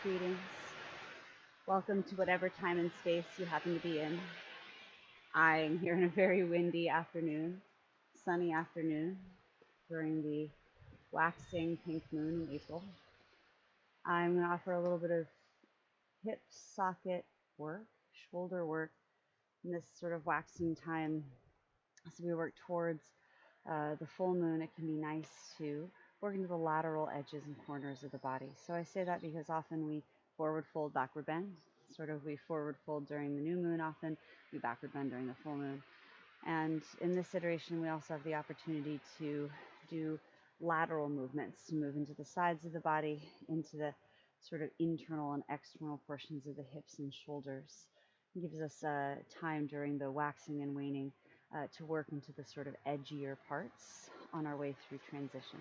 Greetings. Welcome to whatever time and space you happen to be in. I'm here in a very windy afternoon, sunny afternoon during the waxing pink moon in April. I'm going to offer a little bit of hip socket work, shoulder work in this sort of waxing time. As we work towards the full moon, it can be nice to work into the lateral edges and corners of the body. So I say that because often we forward fold, backward bend. Sort of we forward fold during the new moon often, we backward bend during the full moon. And in this iteration, we also have the opportunity to do lateral movements, to move into the sides of the body, into the sort of internal and external portions of the hips and shoulders. It gives us time during the waxing and waning to work into the sort of edgier parts on our way through transition.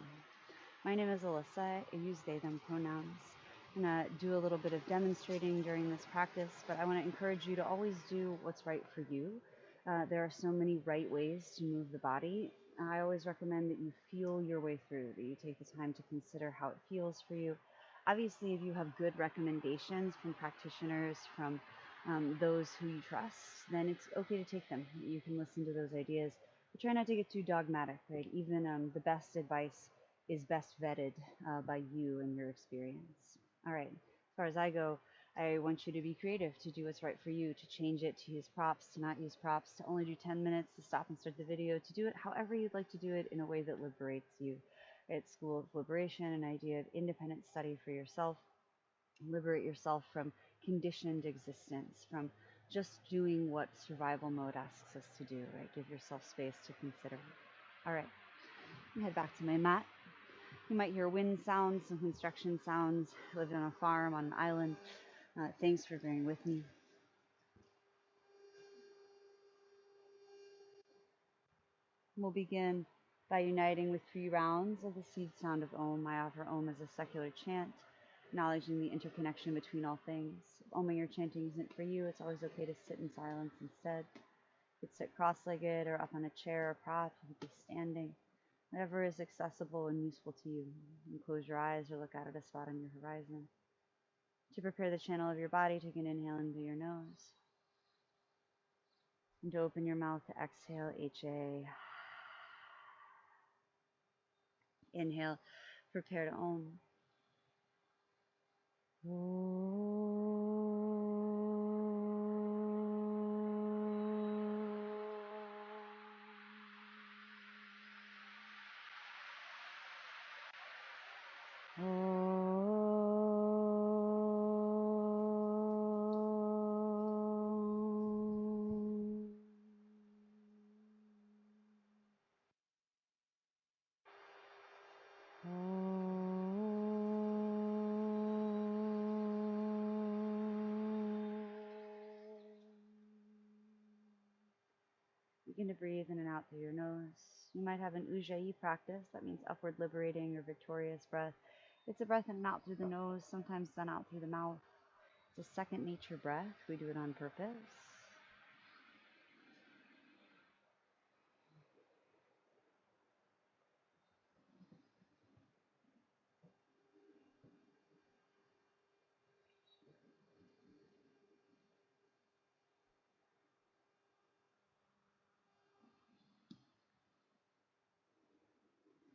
My name is Alyssa. I use they, them pronouns. I'm going to do a little bit of demonstrating during this practice, but I want to encourage you to always do what's right for you. There are so many right ways to move the body. I always recommend that you feel your way through, that you take the time to consider how it feels for you. Obviously, if you have good recommendations from practitioners, from those who you trust, then it's okay to take them. You can listen to those ideas, but try not to get too dogmatic, right? Even the best advice is best vetted by you and your experience. All right, as far as I go, I want you to be creative, to do what's right for you, to change it, to use props, to not use props, to only do 10 minutes, to stop and start the video, to do it however you'd like to do it in a way that liberates you. It's School of Liberation, an idea of independent study for yourself. Liberate yourself from conditioned existence, from just doing what survival mode asks us to do, right? Give yourself space to consider. All right, I'm head back to my mat. You might hear wind sounds, some construction sounds. I live on a farm on an island. Thanks for bearing with me. We'll begin by uniting with 3 rounds of the seed sound of Om. I offer Om as a secular chant, acknowledging the interconnection between all things. If Oming or chanting isn't for you, it's always okay to sit in silence instead. You could sit cross-legged or up on a chair or prop. You could be standing. Whatever is accessible and useful to you. You can close your eyes or look out at a spot on your horizon. To prepare the channel of your body, take an inhale into your nose. And to open your mouth to exhale, HA. Inhale, prepare to Om. Begin to breathe in and out through your nose. You might have an ujjayi practice. That means upward liberating or victorious breath. It's a breath in and out through the nose, sometimes done out through the mouth. It's a second nature breath. We do it on purpose.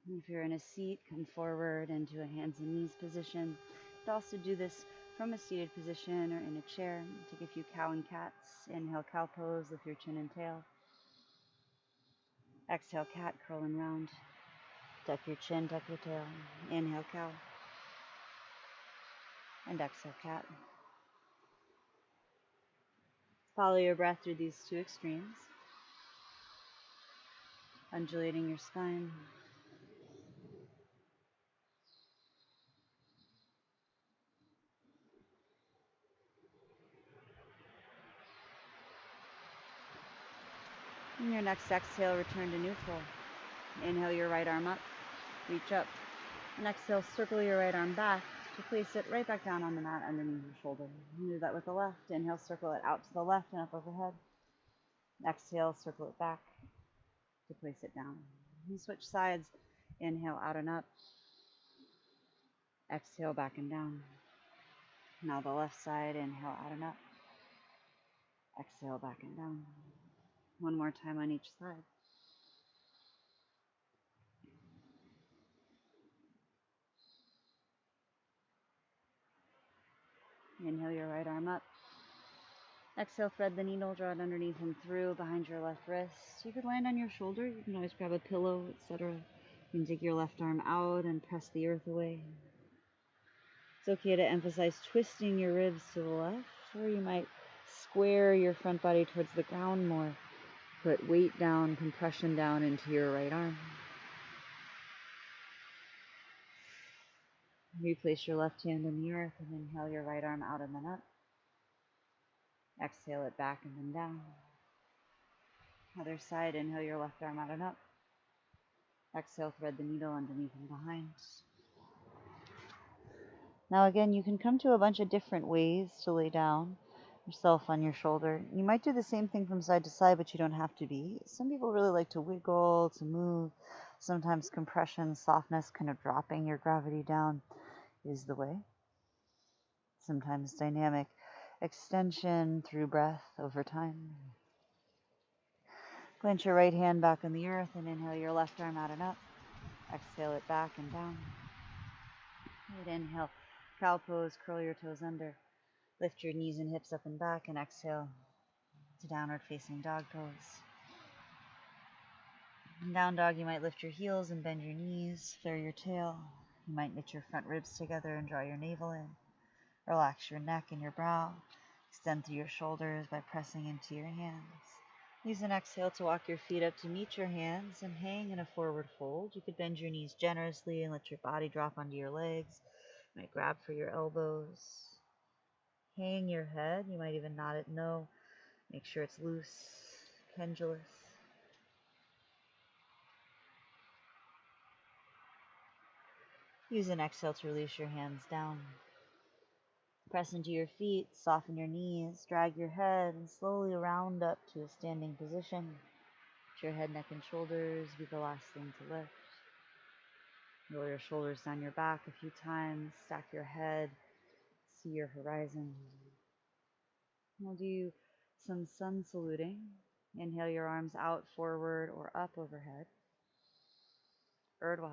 If you're in a seat, come forward into a hands and knees position. You could also do this from a seated position or in a chair. Take a few cow and cats. Inhale, cow pose, lift your chin and tail. Exhale, cat, curl and round. Tuck your chin, tuck your tail. Inhale, cow. And exhale, cat. Follow your breath through these 2 extremes. Undulating your spine. In your next exhale, return to neutral. Inhale your right arm up, reach up. And exhale, circle your right arm back to place it right back down on the mat underneath your shoulder. Do that with the left. Inhale, circle it out to the left and up overhead. Exhale, circle it back to place it down. And switch sides. Inhale, out and up. Exhale, back and down. Now the left side, inhale out and up. Exhale back and down. One more time on each side. Inhale your right arm up. Exhale, thread the needle, draw it underneath and through behind your left wrist. You could land on your shoulder. You can always grab a pillow, etc. You can take your left arm out and press the earth away. It's okay to emphasize twisting your ribs to the left, or you might square your front body towards the ground more. Put weight down, compression down into your right arm. Replace your left hand in the earth and inhale your right arm out and then up. Exhale it back and then down. Other side, inhale your left arm out and up. Exhale, thread the needle underneath and behind. Now again, you can come to a bunch of different ways to lay down yourself on your shoulder. You might do the same thing from side to side, but you don't have to be. Some people really like to wiggle, to move. Sometimes compression, softness, kind of dropping your gravity down is the way. Sometimes dynamic extension through breath over time. Plant your right hand back on the earth and inhale your left arm out and up. Exhale it back and down. Good. Inhale, cow pose, curl your toes under. Lift your knees and hips up and back and exhale to downward facing dog pose. In down dog, you might lift your heels and bend your knees, flare your tail. You might knit your front ribs together and draw your navel in. Relax your neck and your brow. Extend through your shoulders by pressing into your hands. Use an exhale to walk your feet up to meet your hands and hang in a forward fold. You could bend your knees generously and let your body drop onto your legs. You might grab for your elbows. Hang your head. You might even nod it no. Make sure it's loose, pendulous. Use an exhale to release your hands down. Press into your feet, soften your knees, drag your head, and slowly round up to a standing position. Let your head, neck, and shoulders be the last thing to lift. Roll your shoulders down your back a few times, stack your head, see your horizon. We'll do some sun saluting. Inhale your arms out, forward, or up overhead. Urdhva.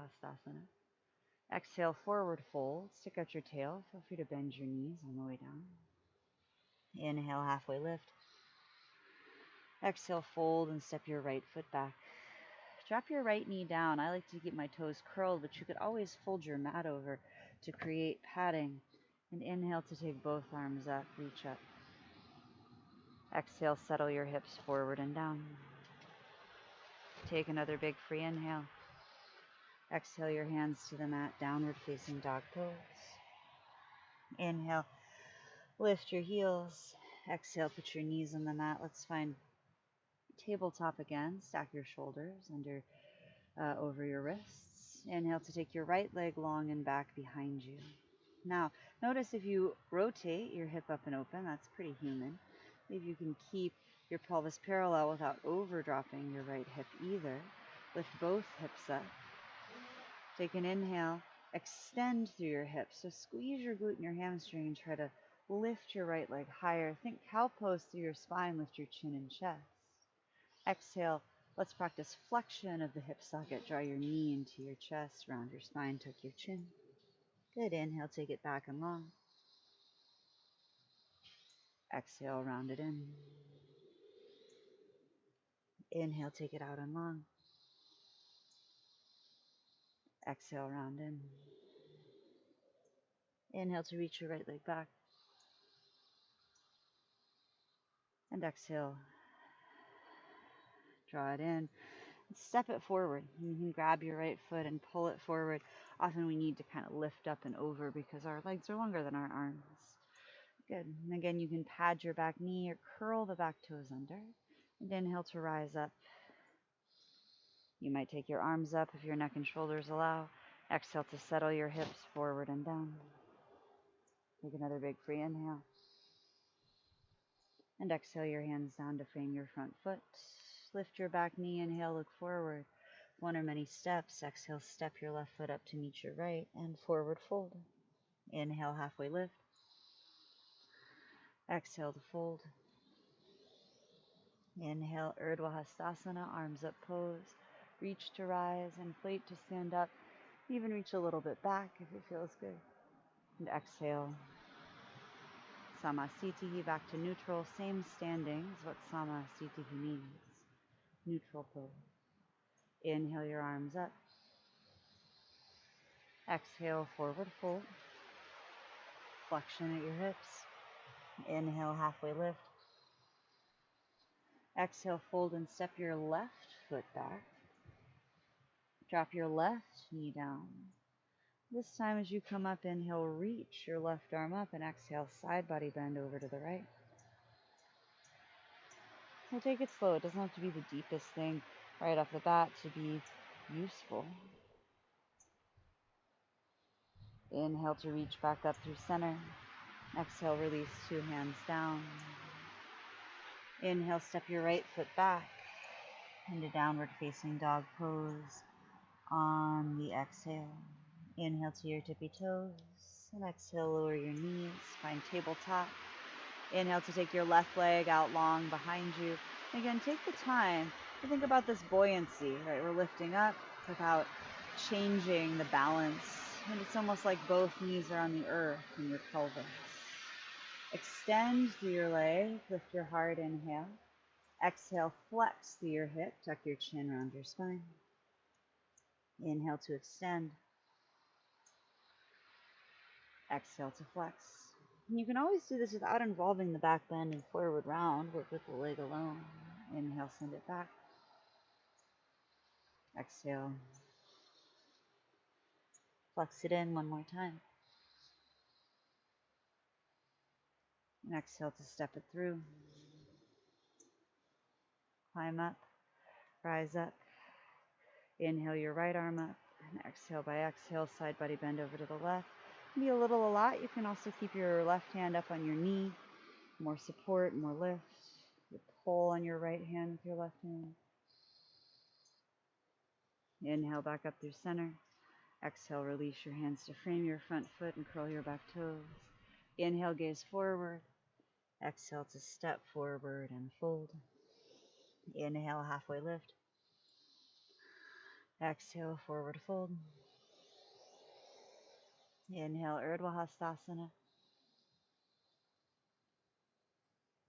Exhale, forward fold. Stick out your tail. Feel free to bend your knees on the way down. Inhale, halfway lift. Exhale, fold and step your right foot back. Drop your right knee down. I like to keep my toes curled, but you could always fold your mat over to create padding. And inhale to take both arms up, reach up. Exhale, settle your hips forward and down. Take another big free inhale. Exhale your hands to the mat, downward facing dog pose. Inhale, lift your heels. Exhale, put your knees on the mat. Let's find tabletop again. Stack your shoulders over your wrists. Inhale to take your right leg long and back behind you. Now, notice if you rotate your hip up and open, that's pretty human. If you can keep your pelvis parallel without overdropping your right hip either, lift both hips up. Take an inhale, extend through your hips. So squeeze your glute and your hamstring and try to lift your right leg higher. Think cow pose through your spine, lift your chin and chest. Exhale, let's practice flexion of the hip socket. Draw your knee into your chest, round your spine, tuck your chin. Good. Inhale, take it back and long. Exhale, round it in. Inhale, take it out and long. Exhale, round in. Inhale to reach your right leg back. And exhale, draw it in. Step it forward. You can grab your right foot and pull it forward. Often we need to kind of lift up and over because our legs are longer than our arms. Good. And again, you can pad your back knee or curl the back toes under. And inhale to rise up. You might take your arms up if your neck and shoulders allow. Exhale to settle your hips forward and down. Take another big free inhale. And exhale your hands down to frame your front foot. Lift your back knee. Inhale, look forward. One or many steps. Exhale, step your left foot up to meet your right and forward fold. Inhale, halfway lift. Exhale to fold. Inhale, Urdhva Hastasana, arms up pose. Reach to rise, inflate to stand up. Even reach a little bit back if it feels good. And exhale, Samasthiti, back to neutral. Same standing is what Samasthiti means. Neutral pose. Inhale your arms up. Exhale, forward fold. Flexion at your hips. Inhale, halfway lift. Exhale, fold and step your left foot back. Drop your left knee down. This time as you come up, inhale, reach your left arm up, and exhale, side body bend over to the right. We'll take it slow. It doesn't have to be the deepest thing right off the bat to be useful. Inhale to reach back up through center. Exhale, release, two hands down. Inhale, step your right foot back into downward facing dog pose. On the exhale, inhale to your tippy toes, and exhale, lower your knees, find tabletop. Inhale to take your left leg out long behind you. Again, take the time to think about this buoyancy, right? We're lifting up without changing the balance. And it's almost like both knees are on the earth in your pelvis. Extend through your leg, lift your heart, inhale. Exhale, flex through your hip, tuck your chin around your spine. Inhale to extend. Exhale to flex. And you can always do this without involving the back bend and forward round. Work with the leg alone. Inhale, send it back. Exhale. Flex it in one more time. And exhale to step it through. Climb up. Rise up. Inhale your right arm up. And exhale by exhale, side body bend over to the left. Be a little a lot. You can also keep your left hand up on your knee. More support, more lift. You pull on your right hand with your left hand. Inhale back up through center. Exhale, release your hands to frame your front foot and curl your back toes. Inhale, gaze forward. Exhale to step forward and fold. Inhale, halfway lift. Exhale, forward fold. Inhale, Urdhva Hastasana.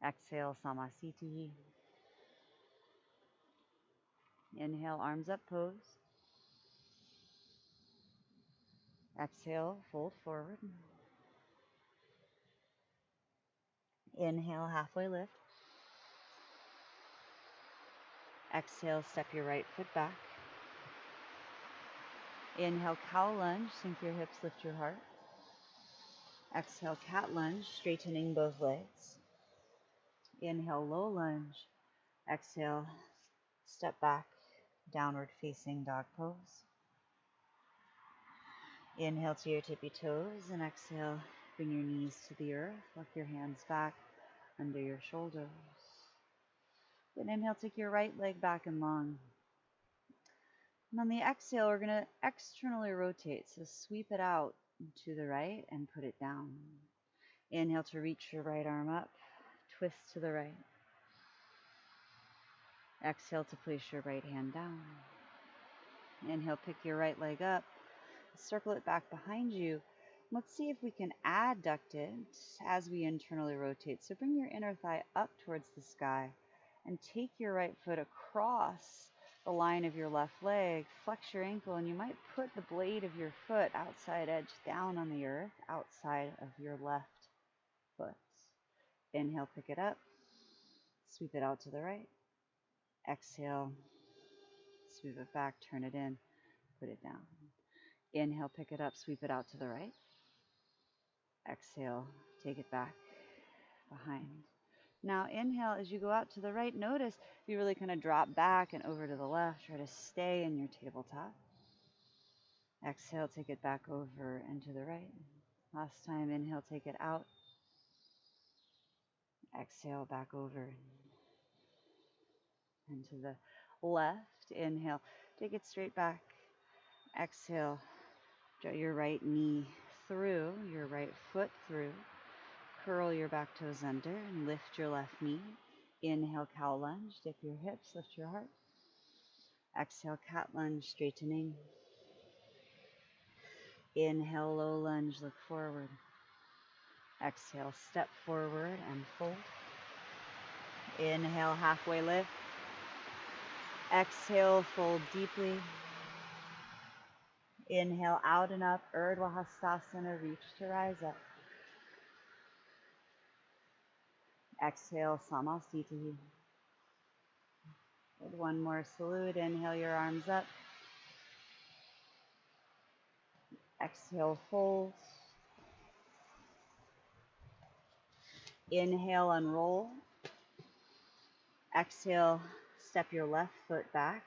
Exhale, Samasthiti. Inhale, arms up pose. Exhale, fold forward. Inhale, halfway lift. Exhale, step your right foot back. Inhale, cow lunge, sink your hips, lift your heart. Exhale, cat lunge, straightening both legs. Inhale, low lunge. Exhale, step back, downward facing dog pose. Inhale to your tippy toes, and exhale, bring your knees to the earth. Walk your hands back under your shoulders. Then inhale, take your right leg back and long. And on the exhale, we're going to externally rotate. So sweep it out to the right and put it down. Inhale to reach your right arm up. Twist to the right. Exhale to place your right hand down. Inhale, pick your right leg up. Circle it back behind you. Let's see if we can adduct it as we internally rotate. So bring your inner thigh up towards the sky and take your right foot across the line of your left leg. Flex your ankle, and you might put the blade of your foot outside edge down on the earth, outside of your left foot. Inhale, pick it up. Sweep it out to the right. Exhale, sweep it back, turn it in, put it down. Inhale, pick it up, sweep it out to the right. Exhale, take it back behind. Now inhale, as you go out to the right, notice you really kind of drop back and over to the left. Try to stay in your tabletop. Exhale, take it back over and to the right. Last time, inhale, take it out. Exhale, back over and to the left. Inhale, take it straight back. Exhale, draw your right knee through, your right foot through. Curl your back toes under and lift your left knee. Inhale, cow lunge. Dip your hips, lift your heart. Exhale, cat lunge, straightening. Inhale, low lunge, look forward. Exhale, step forward and fold. Inhale, halfway lift. Exhale, fold deeply. Inhale, out and up, Urdhva Hastasana, reach to rise up. Exhale, Samasthiti. Good. One more salute. Inhale, your arms up. Exhale, fold. Inhale, unroll. Exhale, step your left foot back.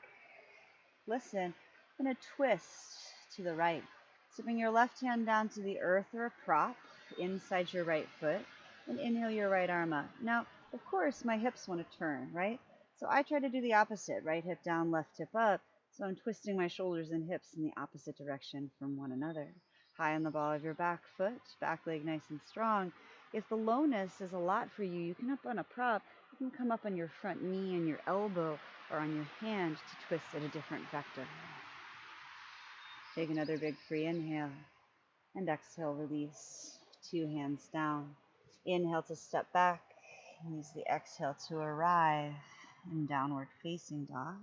Listen, I'm going to twist to the right. So bring your left hand down to the earth or a prop inside your right foot and inhale your right arm up. Now, of course, my hips want to turn, right? So I try to do the opposite, right hip down, left hip up. So I'm twisting my shoulders and hips in the opposite direction from one another. High on the ball of your back foot, back leg nice and strong. If the lowness is a lot for you, you can up on a prop. You can come up on your front knee and your elbow or on your hand to twist at a different vector. Take another big free inhale and exhale, release. 2 hands down. Inhale to step back. Use the exhale to arrive in downward facing dog.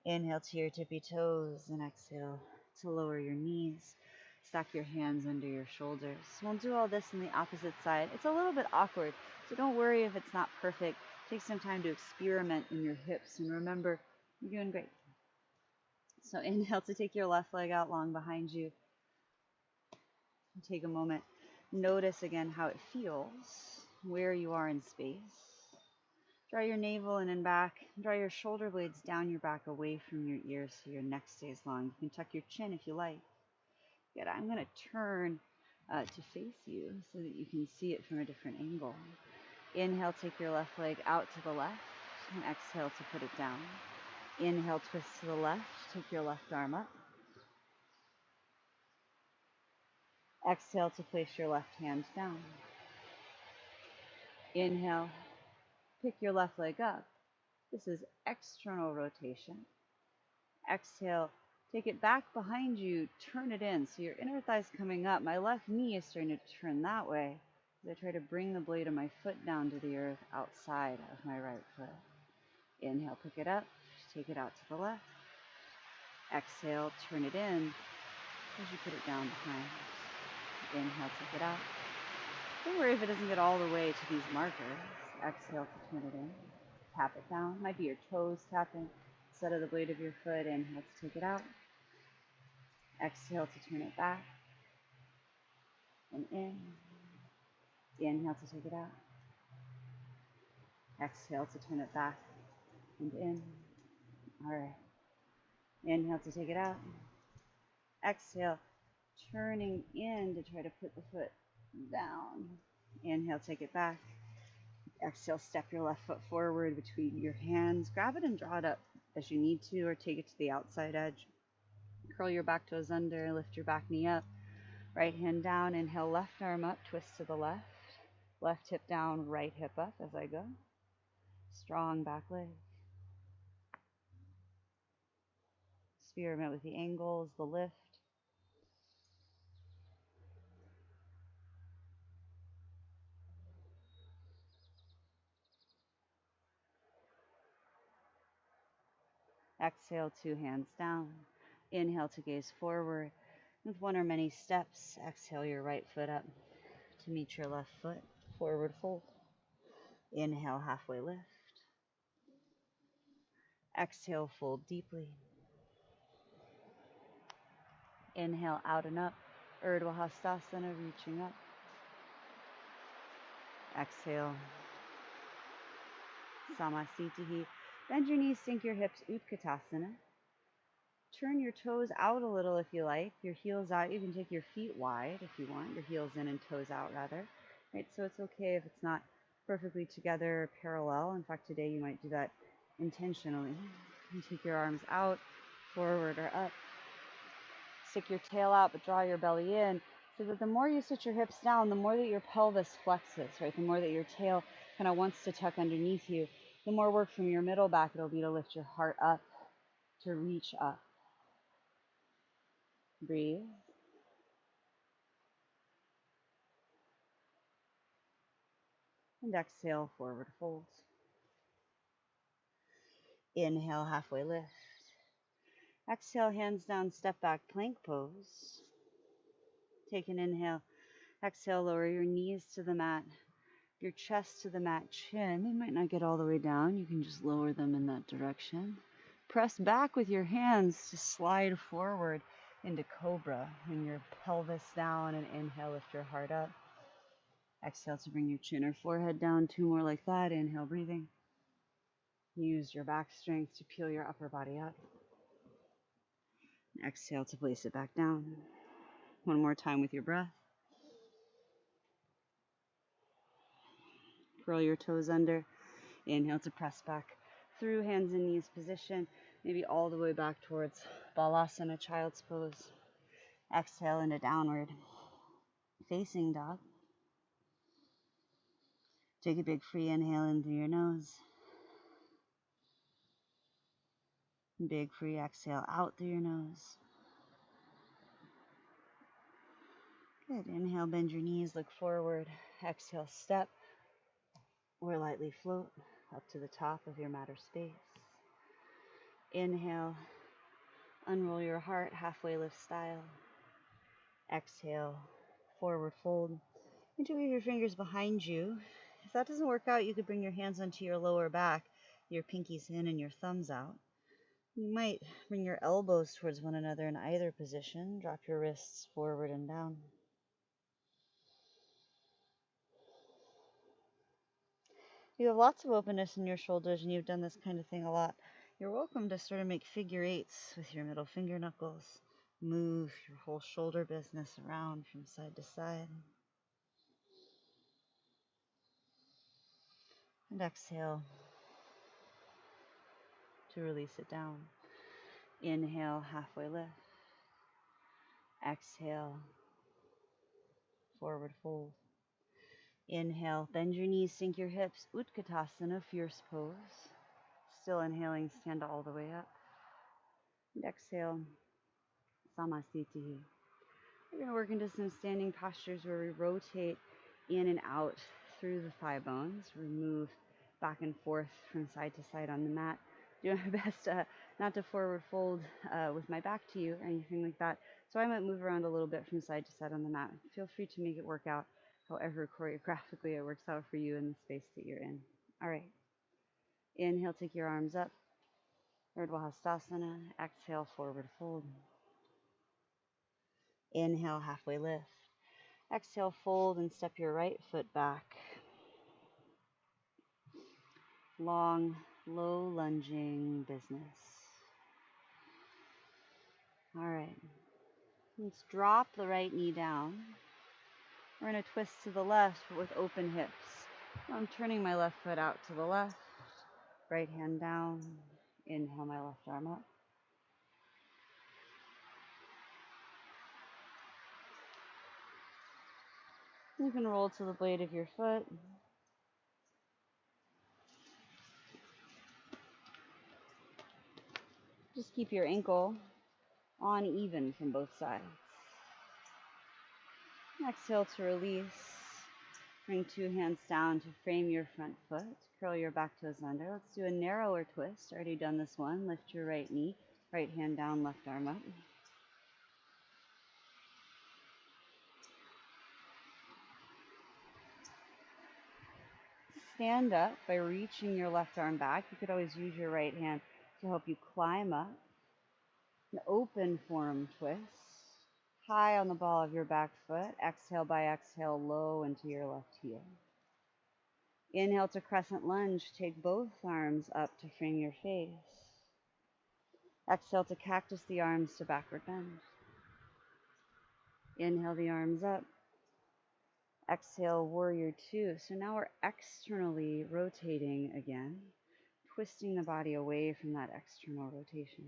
Inhale to your tippy toes and exhale to lower your knees. Stack your hands under your shoulders. We'll do all this on the opposite side. It's a little bit awkward, so don't worry if it's not perfect. Take some time to experiment in your hips and remember, you're doing great. So inhale to take your left leg out long behind you. Take a moment. Notice again how it feels, where you are in space. Draw your navel in and back. Draw your shoulder blades down your back away from your ears so your neck stays long. You can tuck your chin if you like. Good. I'm going to turn to face you so that you can see it from a different angle. Inhale, take your left leg out to the left, and exhale to put it down. Inhale, twist to the left. Take your left arm up. Exhale to place your left hand down. Inhale, pick your left leg up. This is external rotation. Exhale, take it back behind you, turn it in. So your inner thigh's coming up. My left knee is starting to turn that way as I try to bring the blade of my foot down to the earth outside of my right foot. Inhale, pick it up, take it out to the left. Exhale, turn it in as you put it down behind. Inhale, take it out. Don't worry if it doesn't get all the way to these markers. Exhale to turn it in. Tap it down. Might be your toes tapping instead of the blade of your foot. Inhale to take it out. Exhale to turn it back. And in. Inhale to take it out. Exhale to turn it back. And in. All right. Inhale to take it out. Exhale, turning in to try to put the foot down. Inhale, take it back. Exhale, step your left foot forward between your hands. Grab it and draw it up as you need to, or take it to the outside edge. Curl your back toes under, lift your back knee up. Right hand down, inhale, left arm up, twist to the left. Left hip down, right hip up as I go. Strong back leg. Experiment with the angles, the lift. Exhale, 2 hands down. Inhale to gaze forward. With one or many steps, exhale your right foot up to meet your left foot. Forward fold. Inhale, halfway lift. Exhale, fold deeply. Inhale, out and up. Urdhva Hastasana, reaching up. Exhale. Samasthiti. Bend your knees, sink your hips, Utkatasana. Turn your toes out a little if you like. Your heels out. You can take your feet wide if you want. Your heels in and toes out, rather. Right, so it's okay if it's not perfectly together or parallel. In fact, today you might do that intentionally. You take your arms out, forward or up. Stick your tail out, but draw your belly in. So that the more you sit your hips down, the more that your pelvis flexes, right? The more that your tail kind of wants to tuck underneath you, the more work from your middle back it'll be to lift your heart up, to reach up. Breathe. And exhale, forward fold. Inhale, halfway lift. Exhale, hands down, step back, plank pose. Take an inhale. Exhale, lower your knees to the mat, your chest to the mat, chin. They might not get all the way down. You can just lower them in that direction. Press back with your hands to slide forward into cobra. Bring your pelvis down and inhale, lift your heart up. Exhale to bring your chin or forehead down. 2 more like that. Inhale, breathing. Use your back strength to peel your upper body up. Exhale to place it back down. 1 more time with your breath. Curl your toes under. Inhale to press back through hands and knees position. Maybe all the way back towards Balasana, child's pose. Exhale into downward facing dog. Take a big free inhale in through your nose. Big free exhale out through your nose. Good. Inhale, bend your knees, look forward. Exhale, step or lightly float up to the top of your mat or space. Inhale, unroll your heart, halfway lift style. Exhale, forward fold. Interweave your fingers behind you. If that doesn't work out, you could bring your hands onto your lower back, your pinkies in and your thumbs out. You might bring your elbows towards one another in either position. Drop your wrists forward and down. You have lots of openness in your shoulders and you've done this kind of thing a lot. You're welcome to sort of make figure eights with your middle finger knuckles. Move your whole shoulder business around from side to side. And exhale to release it down. Inhale, halfway lift. Exhale, forward fold. Inhale, bend your knees, sink your hips. Utkatasana, fierce pose. Still inhaling, stand all the way up. And exhale, samasthiti. We're going to work into some standing postures where we rotate in and out through the thigh bones. We move back and forth from side to side on the mat. Doing my best not to forward fold with my back to you or anything like that. So I might move around a little bit from side to side on the mat. Feel free to make it work out however choreographically it works out for you in the space that you're in. All right. Inhale, take your arms up. Vajrasana. Exhale, forward fold. Inhale, halfway lift. Exhale, fold and step your right foot back. Long, low lunging business. All right. Let's drop the right knee down. We're going to twist to the left with open hips. I'm turning my left foot out to the left. Right hand down. Inhale my left arm up. You can roll to the blade of your foot. Just keep your ankle on even from both sides. Exhale to release. Bring 2 hands down to frame your front foot. Curl your back toes under. Let's do a narrower twist. Already done this one. Lift your right knee. Right hand down, left arm up. Stand up by reaching your left arm back. You could always use your right hand to help you climb up. An open form twist. High on the ball of your back foot. Exhale by exhale, low into your left heel. Inhale to crescent lunge. Take both arms up to frame your face. Exhale to cactus the arms to backward bend. Inhale the arms up. Exhale, warrior 2. So now we're externally rotating again, twisting the body away from that external rotation.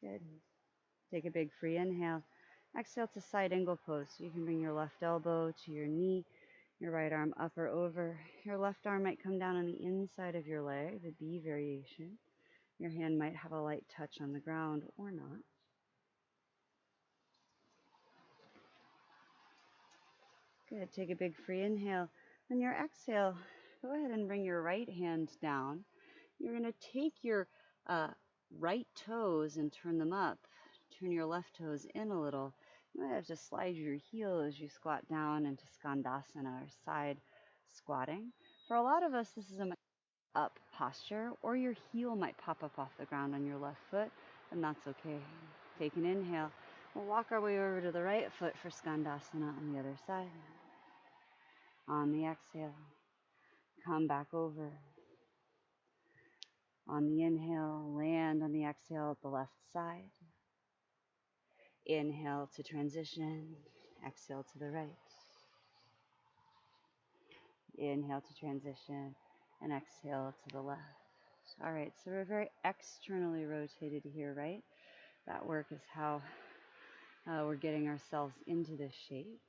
Good. Take a big free inhale. Exhale to side angle pose. So you can bring your left elbow to your knee, your right arm up or over. Your left arm might come down on the inside of your leg, the B variation. Your hand might have a light touch on the ground or not. Good. Take a big free inhale. On your exhale, go ahead and bring your right hand down. You're going to take your right toes and turn them up. Turn your left toes in a little. You might have to slide your heel as you squat down into Skandasana or side squatting. For a lot of us, this is a up posture, or your heel might pop up off the ground on your left foot, and that's okay. Take an inhale. We'll walk our way over to the right foot for Skandasana on the other side. On the exhale, come back over. On the inhale, land on the exhale at the left side. Inhale to transition, exhale to the right. Inhale to transition, and exhale to the left. All right, so we're very externally rotated here, right? That work is how we're getting ourselves into this shape.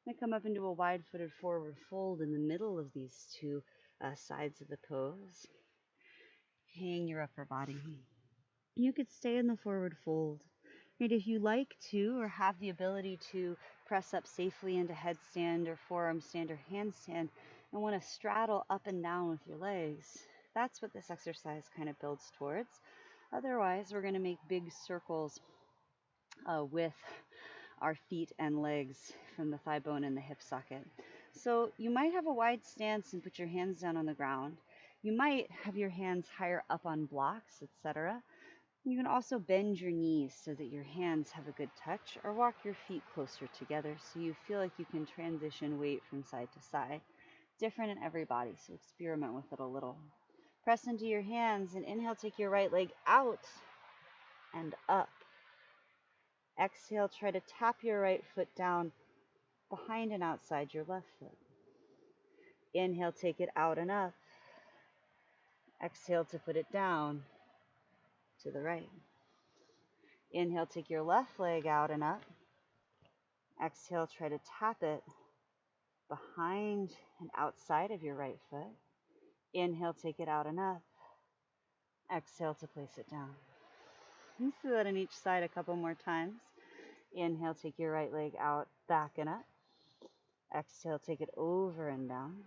And come up into a wide-footed forward fold in the middle of these two sides of the pose. Hang your upper body. You could stay in the forward fold. Right, if you like to or have the ability to press up safely into headstand or forearm stand or handstand and want to straddle up and down with your legs, that's what this exercise kind of builds towards. Otherwise, we're going to make big circles with our feet and legs from the thigh bone and the hip socket. So you might have a wide stance and put your hands down on the ground. You might have your hands higher up on blocks, etc. You can also bend your knees so that your hands have a good touch, or walk your feet closer together so you feel like you can transition weight from side to side. Different in every body, so experiment with it a little. Press into your hands and inhale, take your right leg out and up. Exhale, try to tap your right foot down behind and outside your left foot. Inhale, take it out and up. Exhale to put it down to the right. Inhale, take your left leg out and up. Exhale, try to tap it behind and outside of your right foot. Inhale, take it out and up. Exhale to place it down. Let's do that on each side a couple more times. Inhale, take your right leg out, back and up. Exhale, take it over and down.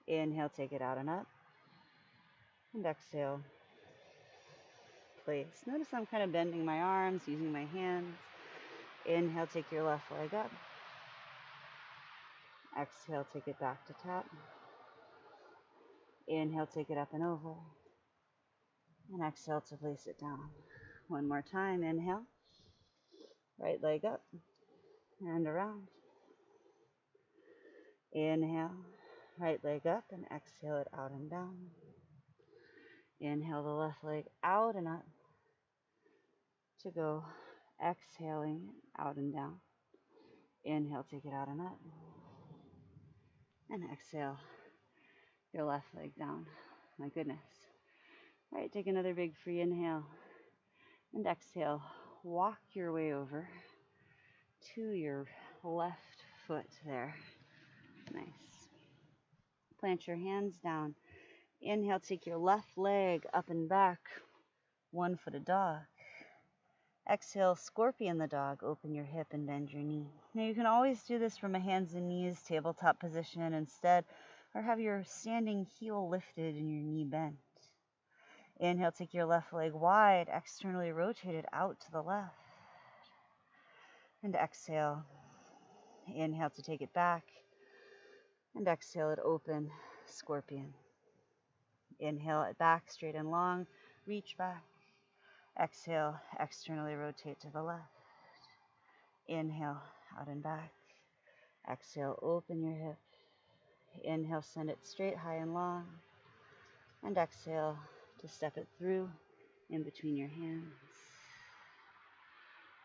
Inhale, take it out and up. And exhale, place. Notice I'm kind of bending my arms, using my hands. Inhale, take your left leg up. Exhale, take it back to tap. Inhale, take it up and over. And exhale to place it down. One more time. Inhale. Right leg up and around. Inhale. Right leg up and exhale it out and down. Inhale the left leg out and up to go. Exhaling out and down. Inhale, take it out and up. And exhale your left leg down. My goodness. All right, take another big free inhale. And exhale. Walk your way over to your left foot there. Nice. Plant your hands down. Inhale, take your left leg up and back. One-footed dog. Exhale, scorpion the dog. Open your hip and bend your knee. Now you can always do this from a hands and knees tabletop position instead, or have your standing heel lifted and your knee bent. Inhale, take your left leg wide, externally rotated out to the left. And exhale. Inhale to take it back. And exhale it open, scorpion. Inhale it back, straight and long. Reach back. Exhale, externally rotate to the left. Inhale, out and back. Exhale, open your hip. Inhale, send it straight, high and long. And exhale to step it through in between your hands.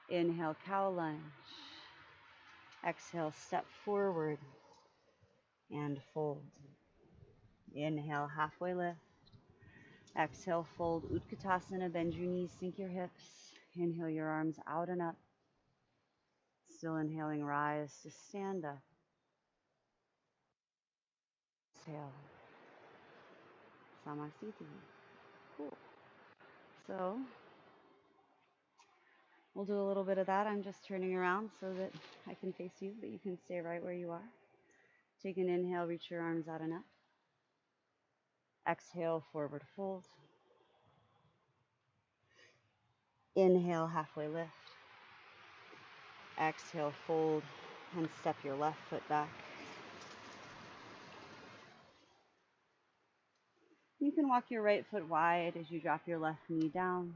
Inhale, cow lunge. Exhale, step forward and fold. Inhale, halfway lift. Exhale, fold, Utkatasana, bend your knees, sink your hips. Inhale your arms out and up. Still inhaling, rise to stand up. Exhale. Samasthiti. Cool. So we'll do a little bit of that. I'm just turning around so that I can face you, but you can stay right where you are. Take an inhale, reach your arms out and up. Exhale, forward fold. Inhale, halfway lift. Exhale, fold and step your left foot back. You can walk your right foot wide as you drop your left knee down.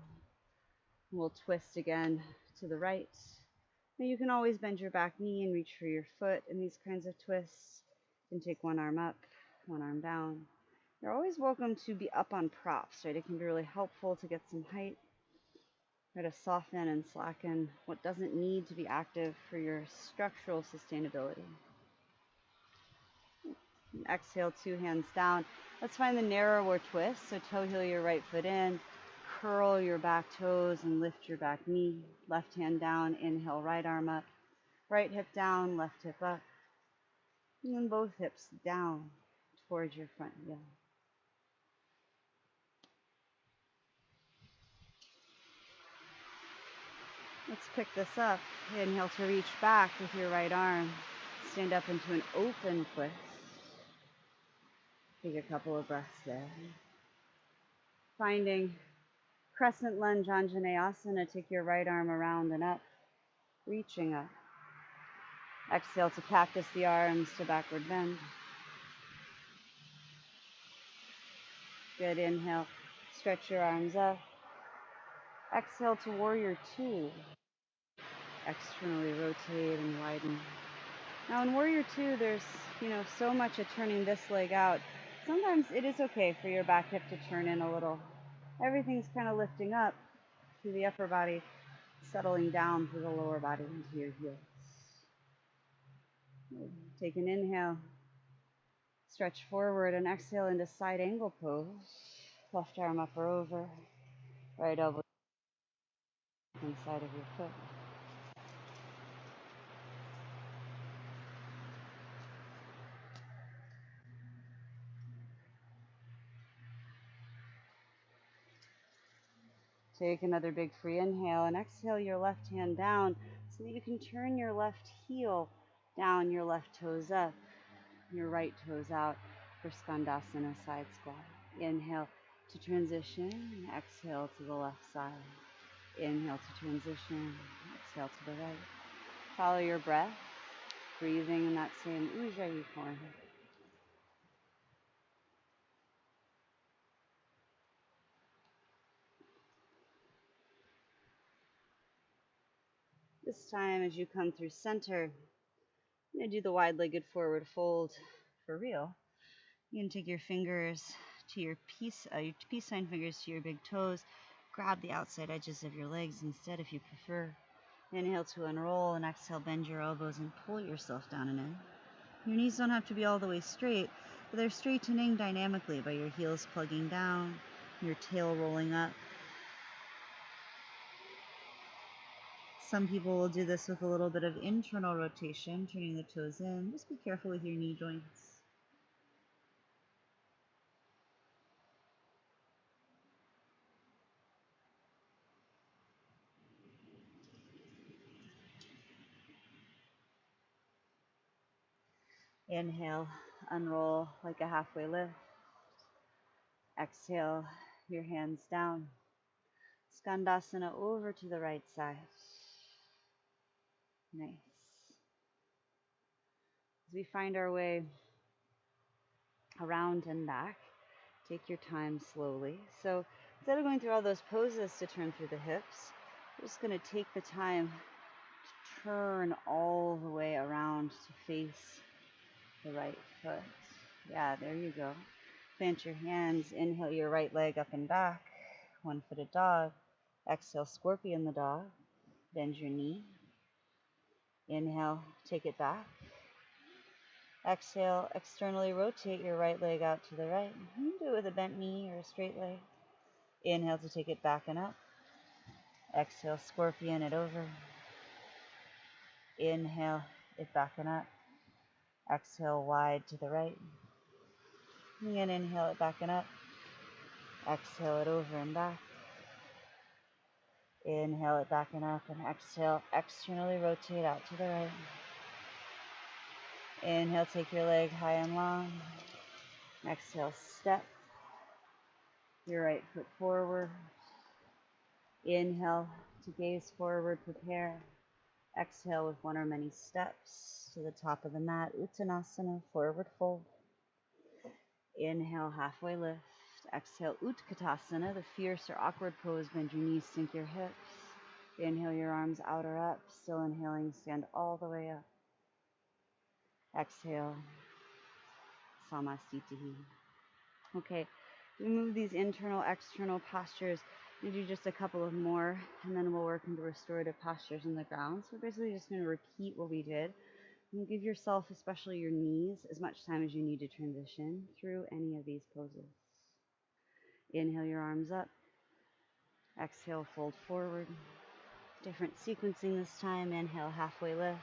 We'll twist again to the right. Now you can always bend your back knee and reach for your foot in these kinds of twists. You can take one arm up, one arm down. You're always welcome to be up on props, right? It can be really helpful to get some height. Try to soften and slacken what doesn't need to be active for your structural sustainability. Exhale, two hands down. Let's find the narrower twist. So toe heel your right foot in, curl your back toes and lift your back knee. Left hand down, inhale, right arm up. Right hip down, left hip up. And then both hips down towards your front heel. Let's pick this up. Inhale to reach back with your right arm. Stand up into an open twist. Take a couple of breaths there. Finding Crescent Lunge, Asana. Take your right arm around and up, reaching up. Exhale to cactus the arms to backward bend. Good, inhale. Stretch your arms up. Exhale to warrior two. Externally rotate and widen. Now in warrior two, there's, so much of turning this leg out. Sometimes it is okay for your back hip to turn in a little. Everything's kind of lifting up through the upper body, settling down through the lower body into your heels. Take an inhale, stretch forward, and exhale into side angle pose. Left arm up or over, right elbow inside of your foot. Take another big free inhale and exhale your left hand down so that you can turn your left heel down, your left toes up, your right toes out for Skandasana side squat. Inhale to transition, and exhale to the left side. Inhale to transition, exhale to the right. Follow your breath, breathing in that same ujjayi form. This time, as you come through center, you're going to do the wide-legged forward fold for real. You can take your fingers to your peace sign fingers to your big toes. Grab the outside edges of your legs instead if you prefer. Inhale to unroll, and exhale, bend your elbows and pull yourself down and in. Your knees don't have to be all the way straight, but they're straightening dynamically by your heels plugging down, your tail rolling up. Some people will do this with a little bit of internal rotation, turning the toes in. Just be careful with your knee joints. Inhale, unroll like a halfway lift. Exhale, your hands down. Skandasana over to the right side. Nice. As we find our way around and back, take your time slowly. So instead of going through all those poses to turn through the hips, we're just going to take the time to turn all the way around to face the right foot. Yeah, there you go. Plant your hands, inhale your right leg up and back, one-footed dog. Exhale, scorpion the dog. Bend your knee. Inhale, take it back. Exhale, externally rotate your right leg out to the right. You can do it with a bent knee or a straight leg. Inhale to take it back and up. Exhale, scorpion it over. Inhale, it back and up. Exhale, wide to the right. Again, inhale it back and up. Exhale it over and back. Inhale it back and up, and exhale, externally rotate out to the right. Inhale, take your leg high and long. Exhale, step your right foot forward. Inhale to gaze forward, prepare. Exhale with one or many steps to the top of the mat. Uttanasana, forward fold. Inhale, halfway lift. Exhale, Utkatasana, the fierce or awkward pose. Bend your knees, sink your hips. Inhale, your arms out or up. Still inhaling, stand all the way up. Exhale, Samasthiti. Okay, we move these internal, external postures. We do just a couple of more, and then we'll work into restorative postures on the ground. So we're basically just going to repeat what we did. And give yourself, especially your knees, as much time as you need to transition through any of these poses. Inhale your arms up. Exhale, fold forward. Different sequencing this time. Inhale, halfway lift.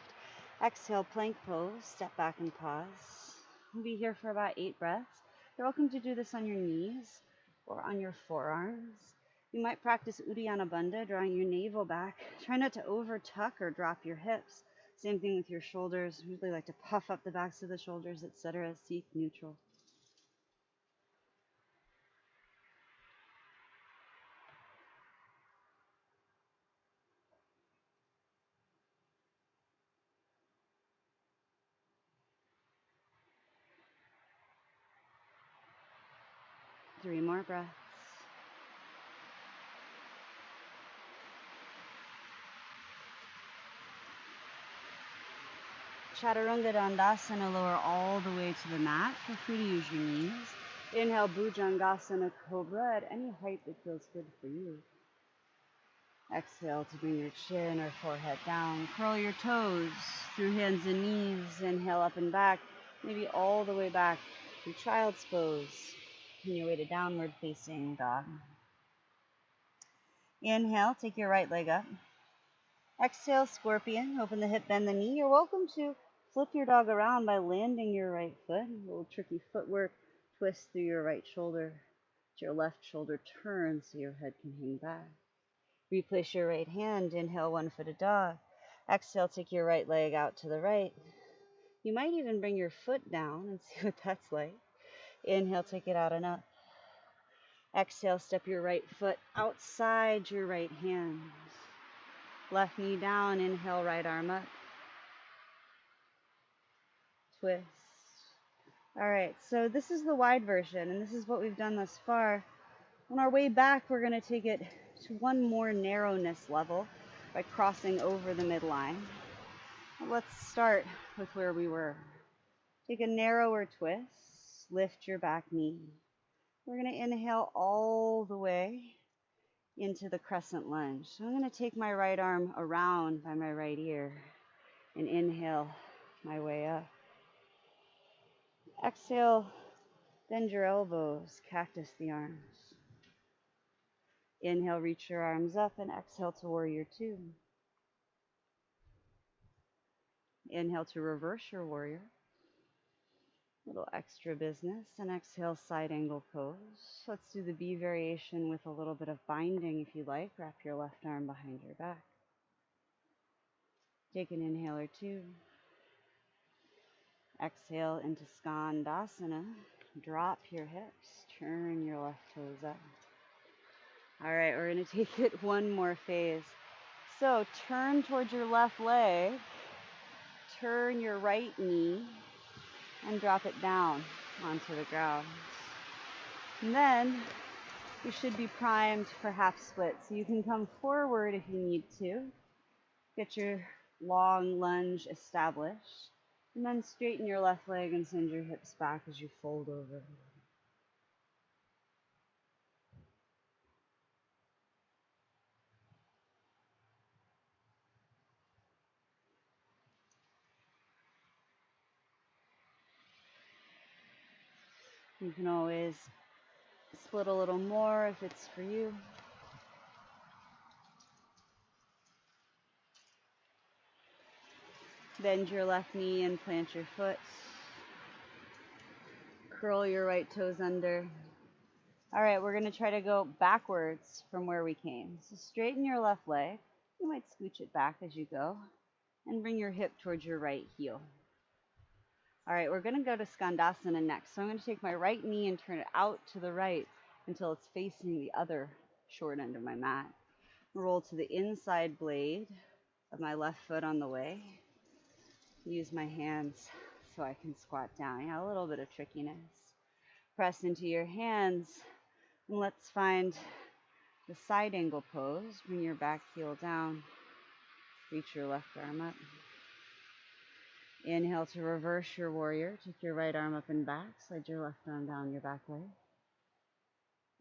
Exhale, plank pose. Step back and pause. We'll be here for about 8 breaths. You're welcome to do this on your knees or on your forearms. You might practice Uddiyana Bandha, drawing your navel back. Try not to over tuck or drop your hips. Same thing with your shoulders. We usually like to puff up the backs of the shoulders, etc. Seek neutral. Three more breaths. Chaturanga Dandasana, lower all the way to the mat. Feel free to use your knees. Inhale, Bhujangasana Cobra at any height that feels good for you. Exhale to bring your chin or forehead down. Curl your toes through hands and knees. Inhale up and back, maybe all the way back to child's pose. On your way to downward facing dog. Inhale, take your right leg up. Exhale, scorpion. Open the hip, bend the knee. You're welcome to flip your dog around by landing your right foot. A little tricky footwork. Twist through your right shoulder. Your left shoulder turns so your head can hang back. Replace your right hand. Inhale, one-footed dog. Exhale, take your right leg out to the right. You might even bring your foot down and see what that's like. Inhale, take it out and up. Exhale, step your right foot outside your right hand. Left knee down. Inhale, right arm up. Twist. All right, so this is the wide version, and this is what we've done thus far. On our way back, we're going to take it to one more narrowness level by crossing over the midline. Let's start with where we were. Take a narrower twist. Lift your back knee. We're going to inhale all the way into the crescent lunge. So I'm going to take my right arm around by my right ear and inhale my way up. Exhale, bend your elbows, cactus the arms. Inhale, reach your arms up, and exhale to warrior two. Inhale to reverse your warrior. Little extra business, and exhale, side angle pose. Let's do the B variation with a little bit of binding if you like. Wrap your left arm behind your back. Take an inhale or two. Exhale into Skandasana. Drop your hips. Turn your left toes up. All right, we're going to take it one more phase. So turn towards your left leg. Turn your right knee and drop it down onto the ground. And then you should be primed for half split. So you can come forward if you need to. Get your long lunge established. And then straighten your left leg and send your hips back as you fold over. You can always split a little more if it's for you. Bend your left knee and plant your foot. Curl your right toes under. All right, we're going to try to go backwards from where we came. So straighten your left leg. You might scooch it back as you go. And bring your hip towards your right heel. All right, we're going to go to Skandasana next. So I'm going to take my right knee and turn it out to the right until it's facing the other short end of my mat. Roll to the inside blade of my left foot on the way. Use my hands so I can squat down. Yeah, a little bit of trickiness. Press into your hands. And let's find the side angle pose. Bring your back heel down. Reach your left arm up. Inhale to reverse your warrior. Take your right arm up and back. Slide your left arm down your back leg.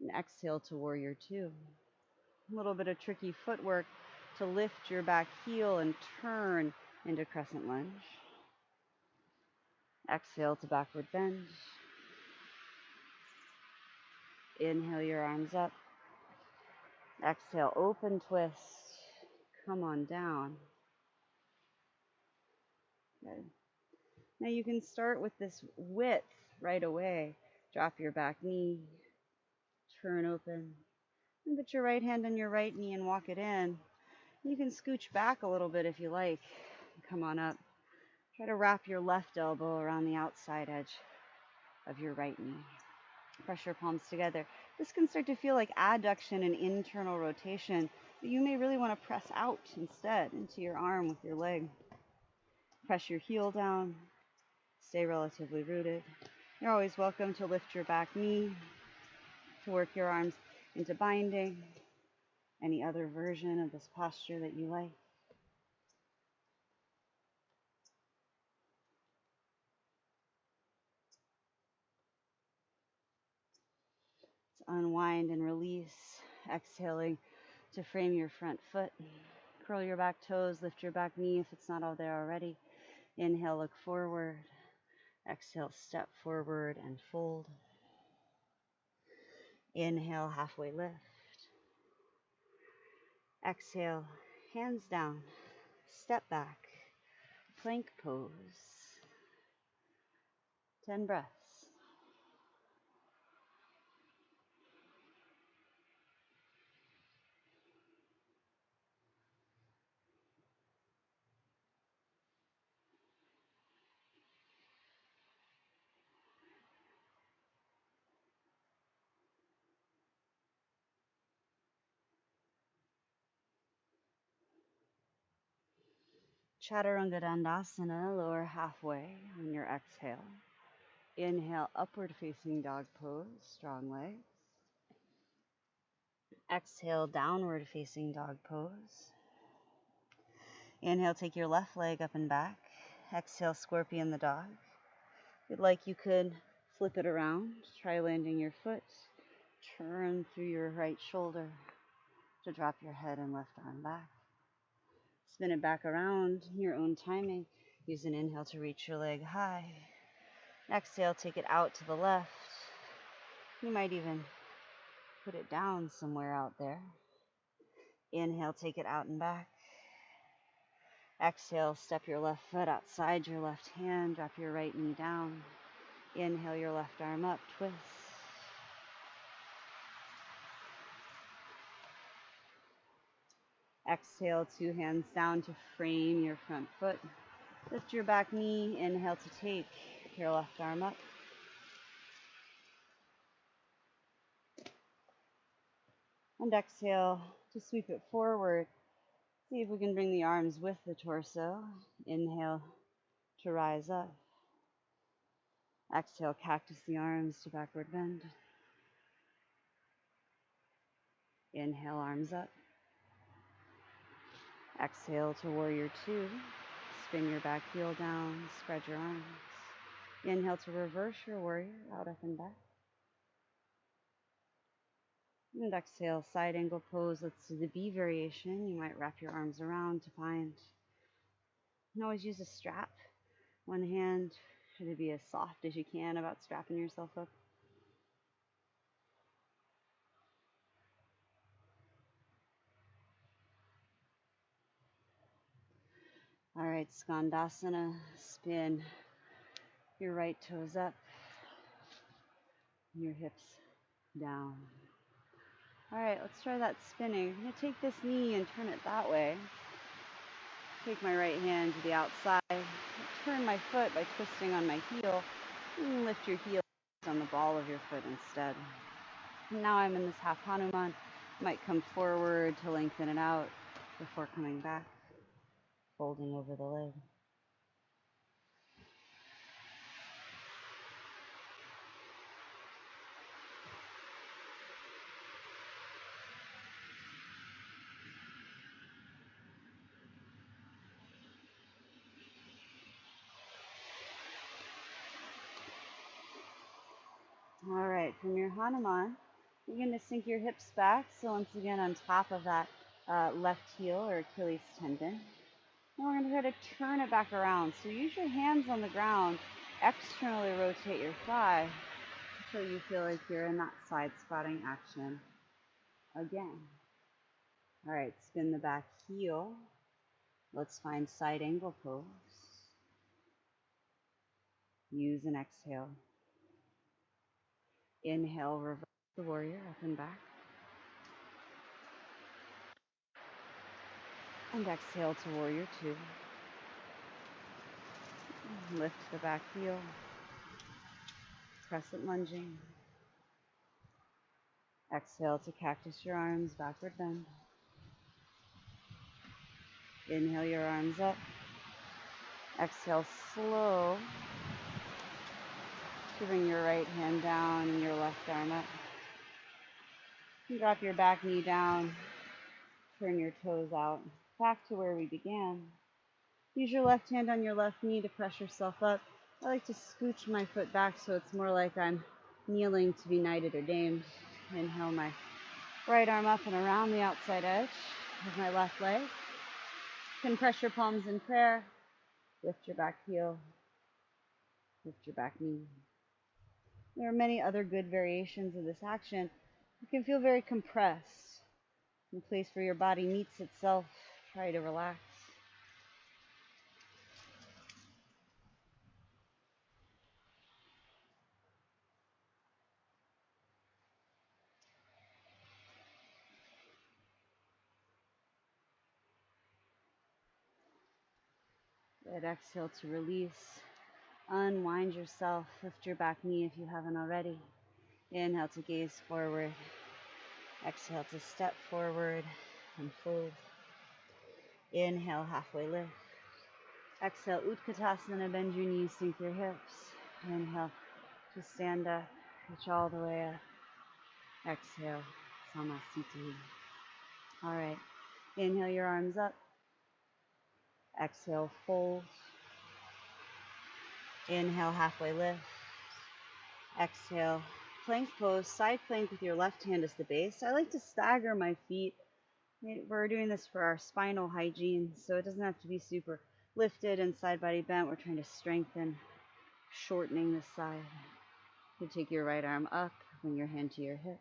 And exhale to warrior two. A little bit of tricky footwork to lift your back heel and turn into crescent lunge. Exhale to backward bend. Inhale your arms up. Exhale, open twist. Come on down. Good. Now you can start with this width right away. Drop your back knee. Turn open. And put your right hand on your right knee and walk it in. You can scooch back a little bit if you like. Come on up. Try to wrap your left elbow around the outside edge of your right knee. Press your palms together. This can start to feel like adduction and internal rotation, but you may really want to press out instead into your arm with your leg. Press your heel down. Stay relatively rooted. You're always welcome to lift your back knee, to work your arms into binding, any other version of this posture that you like. Unwind and release, exhaling to frame your front foot. Curl your back toes, lift your back knee if it's not all there already. Inhale, look forward. Exhale, step forward and fold. Inhale, halfway lift. Exhale, hands down, step back, plank pose. 10 breaths. Chaturanga Dandasana, lower halfway on your exhale. Inhale, upward facing dog pose, strong legs. Exhale, downward facing dog pose. Inhale, take your left leg up and back. Exhale, scorpion the dog. If you'd like, you could flip it around. Try landing your foot. Turn through your right shoulder to drop your head and left arm back. Spin it back around in your own timing. Use an inhale to reach your leg high. Exhale, take it out to the left. You might even put it down somewhere out there. Inhale, take it out and back. Exhale, step your left foot outside your left hand. Drop your right knee down. Inhale your left arm up, twist. Exhale, two hands down to frame your front foot. Lift your back knee. Inhale to take your left arm up. And exhale to sweep it forward. See if we can bring the arms with the torso. Inhale to rise up. Exhale, cactus the arms to backward bend. Inhale, arms up. Exhale to warrior two. Spin your back heel down, spread your arms. Inhale to reverse your warrior, out, up, and back. And exhale, side angle pose. Let's do the B variation. You might wrap your arms around to find. You can always use a strap. One hand, try to be as soft as you can about strapping yourself up. All right, Skandasana, spin your right toes up, your hips down. All right, let's try that spinning. I'm gonna take this knee and turn it that way. Take my right hand to the outside, turn my foot by twisting on my heel, and lift your heel on the ball of your foot instead. And now I'm in this half Hanuman. Might come forward to lengthen it out before coming back, folding over the leg. All right, from your Hanuman, you're going to sink your hips back. So once again, on top of that left heel or Achilles tendon. And we're going to try to turn it back around. So use your hands on the ground, externally rotate your thigh until you feel like you're in that side squatting action again. All right, spin the back heel. Let's find side angle pose. Use an exhale. Inhale, reverse the warrior up and back. And exhale to warrior two. Lift the back heel. Crescent lunging. Exhale to cactus your arms, backward bend. Inhale your arms up. Exhale slow to bring your right hand down and your left arm up. And drop your back knee down. Turn your toes out. Back to where we began. Use your left hand on your left knee to press yourself up. I like to scooch my foot back so it's more like I'm kneeling to be knighted or damed. Inhale my right arm up and around the outside edge of my left leg. You can press your palms in prayer. Lift your back heel. Lift your back knee. There are many other good variations of this action. You can feel very compressed. In a place where your body meets itself, try to relax. Good. Exhale to release. Unwind yourself. Lift your back knee if you haven't already. Inhale to gaze forward. Exhale to step forward and fold. Inhale, halfway lift. Exhale, Utkatasana, bend your knees, sink your hips. Inhale to stand up, reach all the way up. Exhale, Samasthiti. All right, inhale your arms up. Exhale, fold. Inhale, halfway lift. Exhale, plank pose, side plank with your left hand as the base. I like to stagger my feet. We're doing this for our spinal hygiene, so it doesn't have to be super lifted and side body bent. We're trying to strengthen, shortening the side. You take your right arm up, bring your hand to your hip.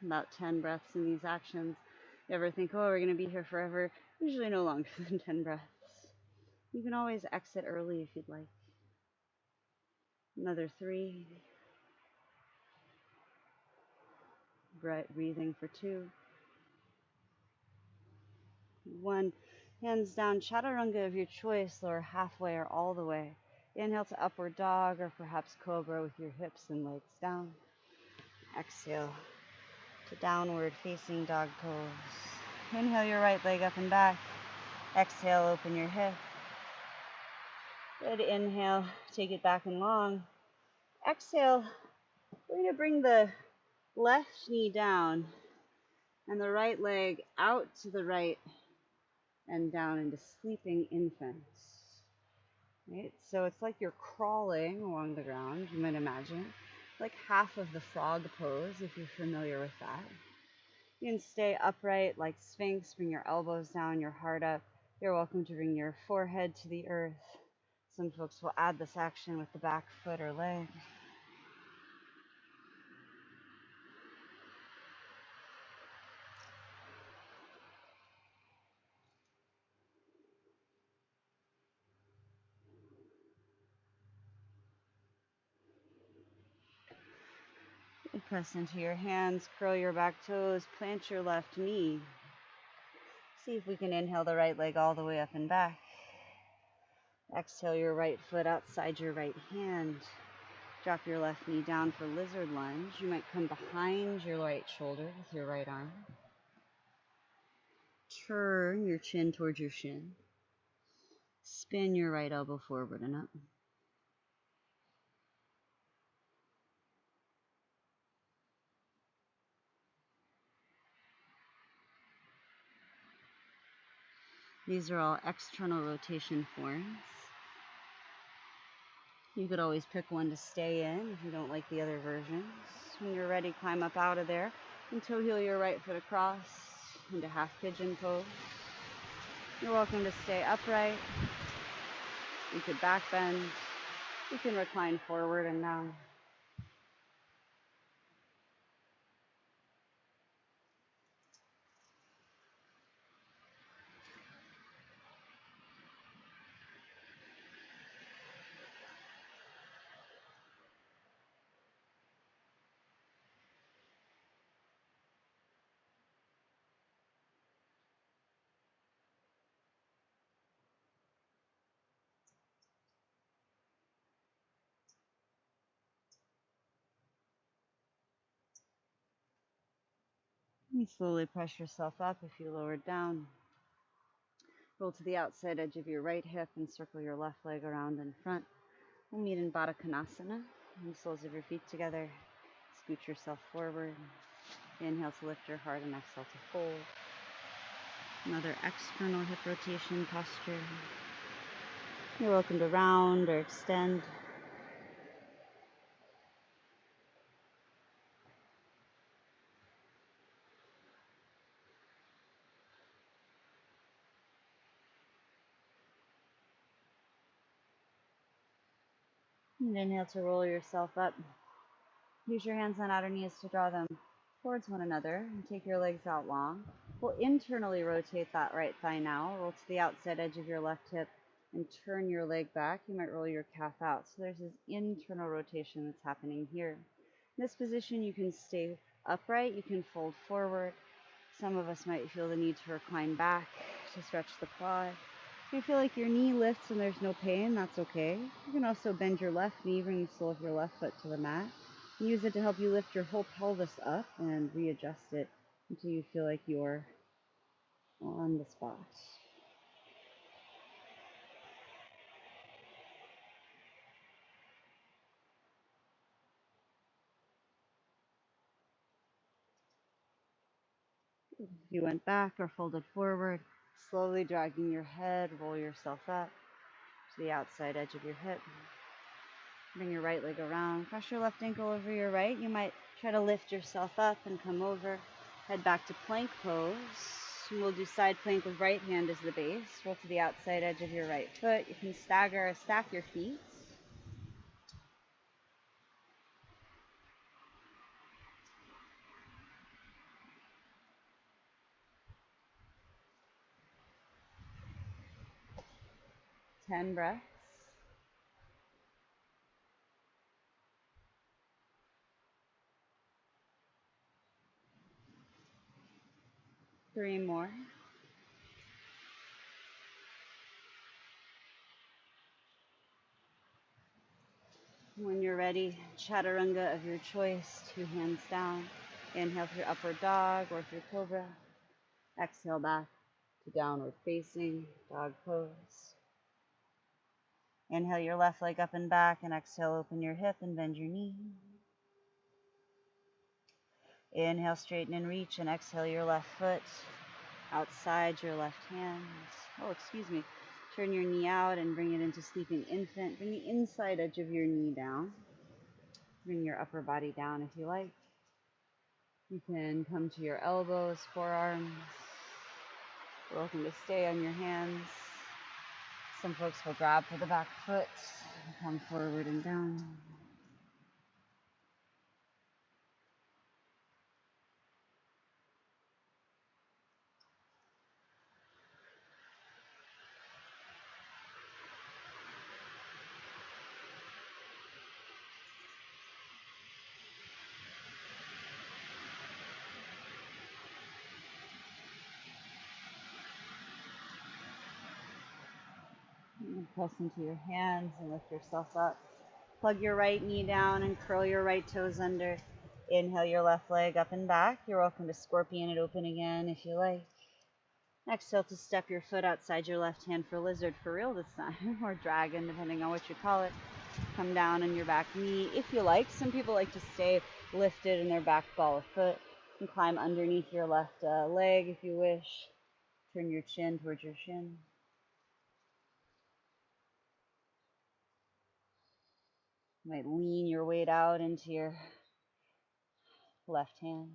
About 10 breaths in these actions. You ever think, oh, we're going to be here forever? Usually no longer than 10 breaths. You can always exit early if you'd like. Another 3. Breathing for 2. 1. Hands down, Chaturanga of your choice, lower halfway or all the way. Inhale to upward dog or perhaps cobra with your hips and legs down. Exhale to downward facing dog pose. Inhale your right leg up and back. Exhale, open your hip. Good. Inhale, take it back and long. Exhale, we're going to bring the left knee down and the right leg out to the right and down into sleeping infants. Right? So it's like you're crawling along the ground, you might imagine. Like half of the frog pose, if you're familiar with that. You can stay upright like Sphinx, bring your elbows down, your heart up. You're welcome to bring your forehead to the earth. Some folks will add this action with the back foot or leg. Press into your hands, curl your back toes, plant your left knee. See if we can inhale the right leg all the way up and back. Exhale your right foot outside your right hand. Drop your left knee down for lizard lunge. You might come behind your right shoulder with your right arm. Turn your chin towards your shin. Spin your right elbow forward and up. These are all external rotation forms. You could always pick one to stay in if you don't like the other versions. When you're ready, climb up out of there and toe heel your right foot across into half pigeon pose. You're welcome to stay upright. You could back bend. You can recline forward and down. You slowly press yourself up if you lowered down. Roll to the outside edge of your right hip and circle your left leg around in front. We'll meet in Utkatasana. The soles of your feet together. Scoot yourself forward. Inhale to lift your heart and exhale to fold. Another external hip rotation posture. You're welcome to round or extend. And inhale to roll yourself up. Use your hands on outer knees to draw them towards one another and take your legs out long. We'll internally rotate that right thigh now. Roll to the outside edge of your left hip and turn your leg back. You might roll your calf out. So there's this internal rotation that's happening here. In this position, you can stay upright. You can fold forward. Some of us might feel the need to recline back to stretch the quad. If you feel like your knee lifts and there's no pain, that's okay. You can also bend your left knee, bring the sole of your left foot to the mat. Use it to help you lift your whole pelvis up and readjust it until you feel like you're on the spot. If you went back or folded forward, slowly dragging your head, roll yourself up to the outside edge of your hip. Bring your right leg around. Cross your left ankle over your right. You might try to lift yourself up and come over. Head back to plank pose. And we'll do side plank with right hand as the base. Roll to the outside edge of your right foot. You can stagger or stack your feet. Ten breaths. 3 more. When you're ready, Chaturanga of your choice, 2 hands down. Inhale through upward dog or through cobra. Exhale back to downward facing dog pose. Inhale your left leg up and back, and exhale, open your hip and bend your knee. Inhale, straighten and reach, and exhale your left foot outside your left hand. Turn your knee out and bring it into sleeping infant. Bring the inside edge of your knee down. Bring your upper body down if you like. You can come to your elbows, forearms. You're welcome to stay on your hands. Some folks will grab for the back foot and come forward and down. Press into your hands and lift yourself up. Plug your right knee down and curl your right toes under. Inhale your left leg up and back. You're welcome to scorpion it open again if you like. Exhale to step your foot outside your left hand for lizard for real this time, or dragon, depending on what you call it. Come down on your back knee if you like. Some people like to stay lifted in their back ball of foot. You can climb underneath your left leg if you wish. Turn your chin towards your shin. You might lean your weight out into your left hand.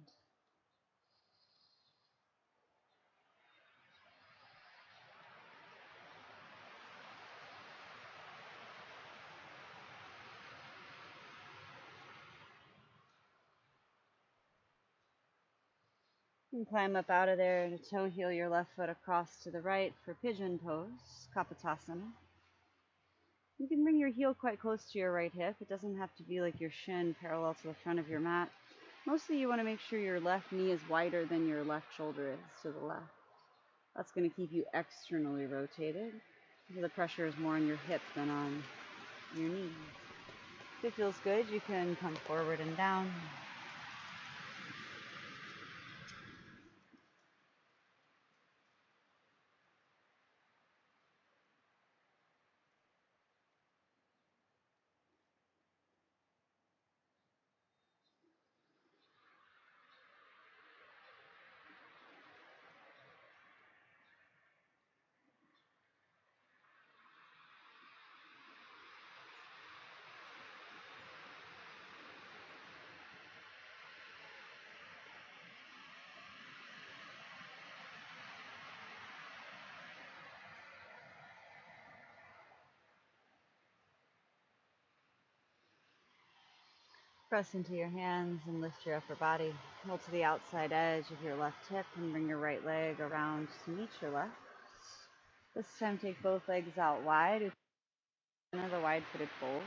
You can climb up out of there and toe heel your left foot across to the right for pigeon pose, Utkatasana. You can bring your heel quite close to your right hip. It doesn't have to be like your shin parallel to the front of your mat. Mostly you want to make sure your left knee is wider than your left shoulder is to the left. That's going to keep you externally rotated. So the pressure is more on your hip than on your knee. If it feels good, you can come forward and down. Press into your hands and lift your upper body. Pull to the outside edge of your left hip and bring your right leg around to meet your left. This time take both legs out wide, the wide-footed fold.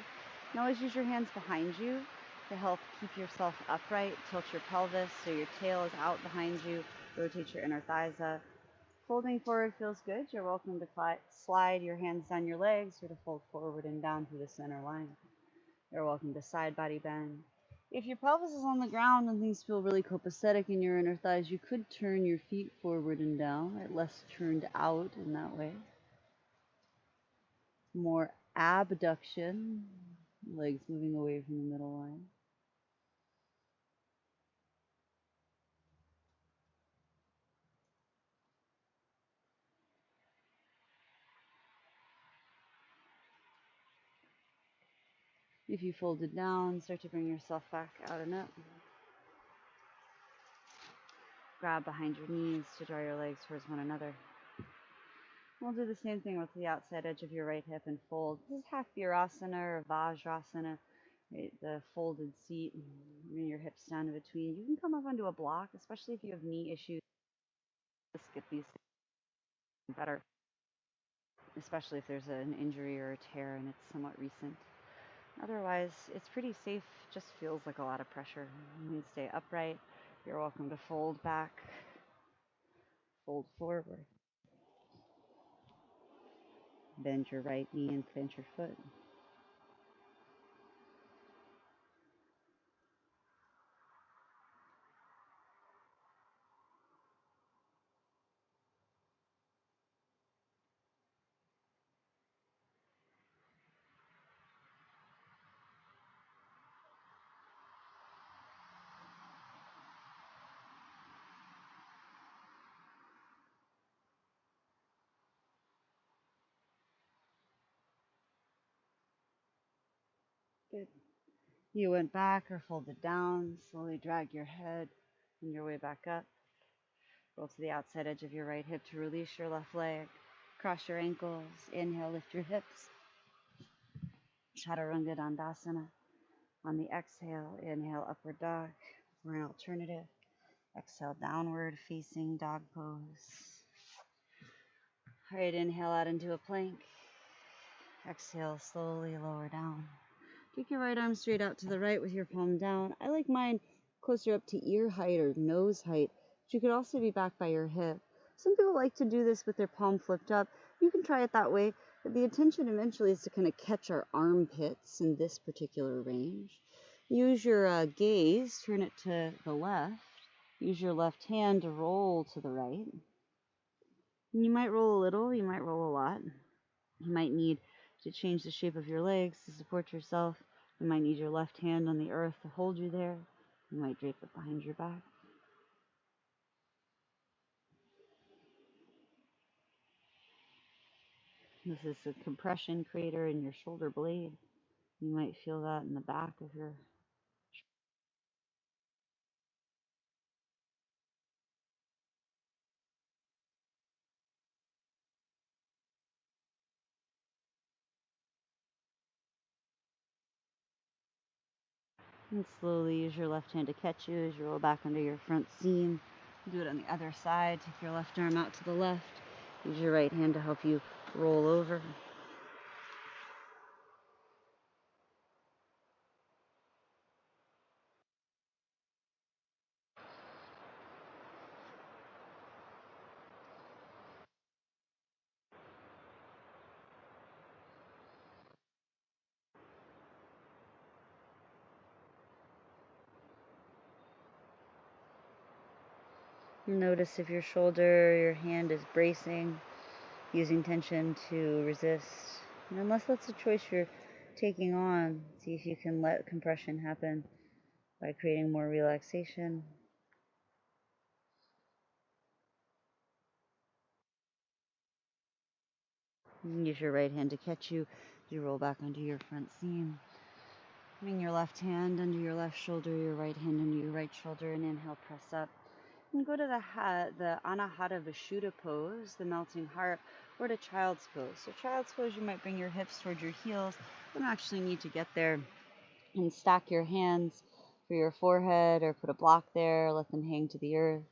And always use your hands behind you to help keep yourself upright. Tilt your pelvis so your tail is out behind you. Rotate your inner thighs up. Folding forward feels good. You're welcome to slide your hands down your legs or to fold forward and down through the center line. You're welcome to side body bend. If your pelvis is on the ground and things feel really copacetic in your inner thighs, you could turn your feet forward and down, right? Less turned out in that way. More abduction, legs moving away from the middle line. If you fold it down, start to bring yourself back out and up. Grab behind your knees to draw your legs towards one another. We'll do the same thing with the outside edge of your right hip and fold. This is half Yarasana or Vajrasana, right? The folded seat. Bring your hips down in between. You can come up onto a block, especially if you have knee issues. Skip these better, especially if there's an injury or a tear and it's somewhat recent. Otherwise, it's pretty safe, just feels like a lot of pressure. You can stay upright. You're welcome to fold back, fold forward. Bend your right knee and plant your foot. Good. You went back or folded down. Slowly drag your head and your way back up. Roll to the outside edge of your right hip to release your left leg. Cross your ankles. Inhale, lift your hips. Chaturanga Dandasana. On the exhale, inhale, upward dog or an alternative. Exhale, downward facing dog pose. All right, inhale out into a plank. Exhale, slowly lower down. Take your right arm straight out to the right with your palm down. I like mine closer up to ear height or nose height, but you could also be back by your hip. Some people like to do this with their palm flipped up. You can try it that way. But the intention eventually is to kind of catch our armpits in this particular range. Use your gaze, turn it to the left. Use your left hand to roll to the right. And you might roll a little, you might roll a lot. You might need to change the shape of your legs to support yourself. You might need your left hand on the earth to hold you there. You might drape it behind your back. This is a compression crater in your shoulder blade. You might feel that in the back of your. And slowly use your left hand to catch you as you roll back under your front seam. Do it on the other side. Take your left arm out to the left. Use your right hand to help you roll over. Notice if your shoulder, your hand is bracing, using tension to resist. And unless that's a choice you're taking on, see if you can let compression happen by creating more relaxation. Use your right hand to catch you as you roll back onto your front seam. Bring your left hand under your left shoulder, your right hand under your right shoulder, and inhale, press up. And go to the Anahata Vishuddha pose, the melting heart, or to child's pose. So child's pose, you might bring your hips towards your heels. You don't actually need to get there, and stack your hands for your forehead or put a block there, let them hang to the earth.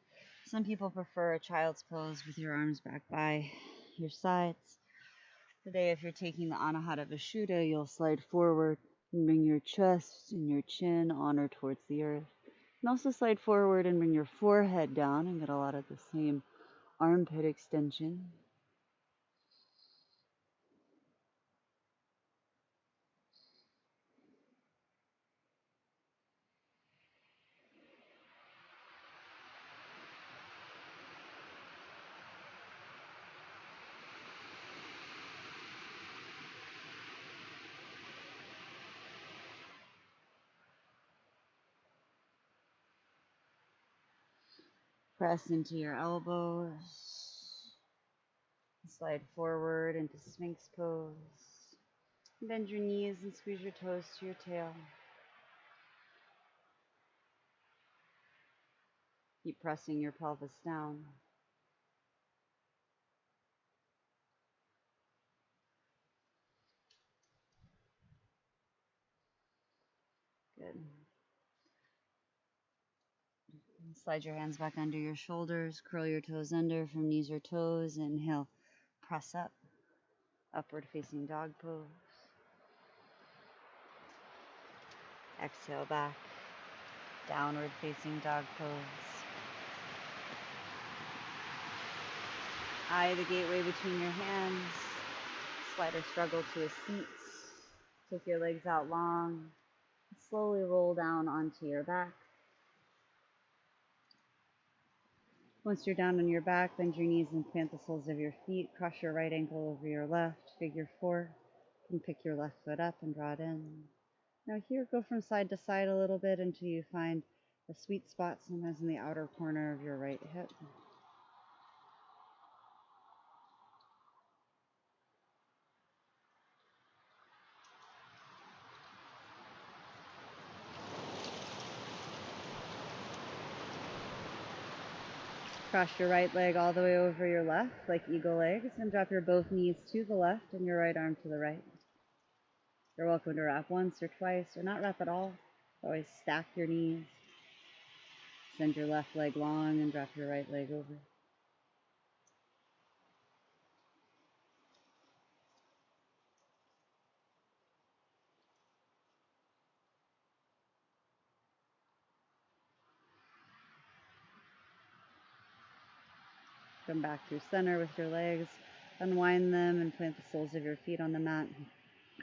Some people prefer a child's pose with your arms back by your sides. Today, if you're taking the Anahata Vishuddha, you'll slide forward and bring your chest and your chin on or towards the earth. And also slide forward and bring your forehead down and get a lot of the same armpit extension. Press into your elbows. Slide forward into Sphinx pose. Bend your knees and squeeze your toes to your tail. Keep pressing your pelvis down. Good. Slide your hands back under your shoulders. Curl your toes under from knees or toes. Inhale, press up. Upward facing dog pose. Exhale back. Downward facing dog pose. Eye the gateway between your hands. Slide or struggle to a seat. Take your legs out long. Slowly roll down onto your back. Once you're down on your back, bend your knees and plant the soles of your feet. Cross your right ankle over your left. Figure four. And pick your left foot up and draw it in. Now here, go from side to side a little bit until you find a sweet spot, sometimes in the outer corner of your right hip. Cross your right leg all the way over your left, like eagle legs, and drop your both knees to the left and your right arm to the right. You're welcome to wrap once or twice, or not wrap at all. Always stack your knees. Send your left leg long and drop your right leg over. Come back through center with your legs. Unwind them and plant the soles of your feet on the mat.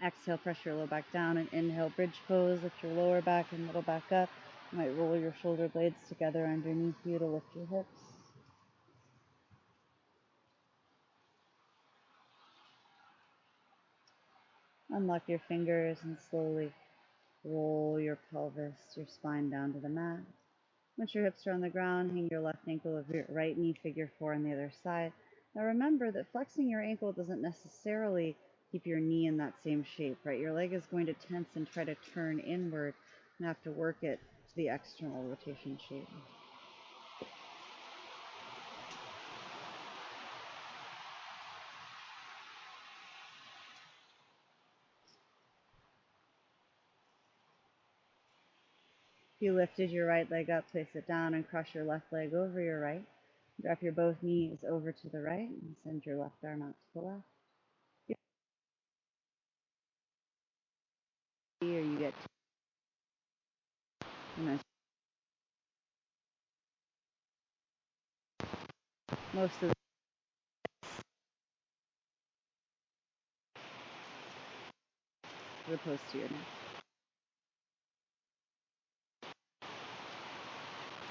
Exhale, press your low back down, and inhale, bridge pose. Lift your lower back and middle back up. You might roll your shoulder blades together underneath you to lift your hips. Unlock your fingers and slowly roll your pelvis, your spine down to the mat. Once your hips are on the ground, hang your left ankle over your right knee, figure four on the other side. Now remember that flexing your ankle doesn't necessarily keep your knee in that same shape, right? Your leg is going to tense and try to turn inward and have to work it to the external rotation shape. If you lifted your right leg up, place it down and cross your left leg over your right. Drop your both knees over to the right and send your left arm out to the left. Or you get most of the pose to your neck.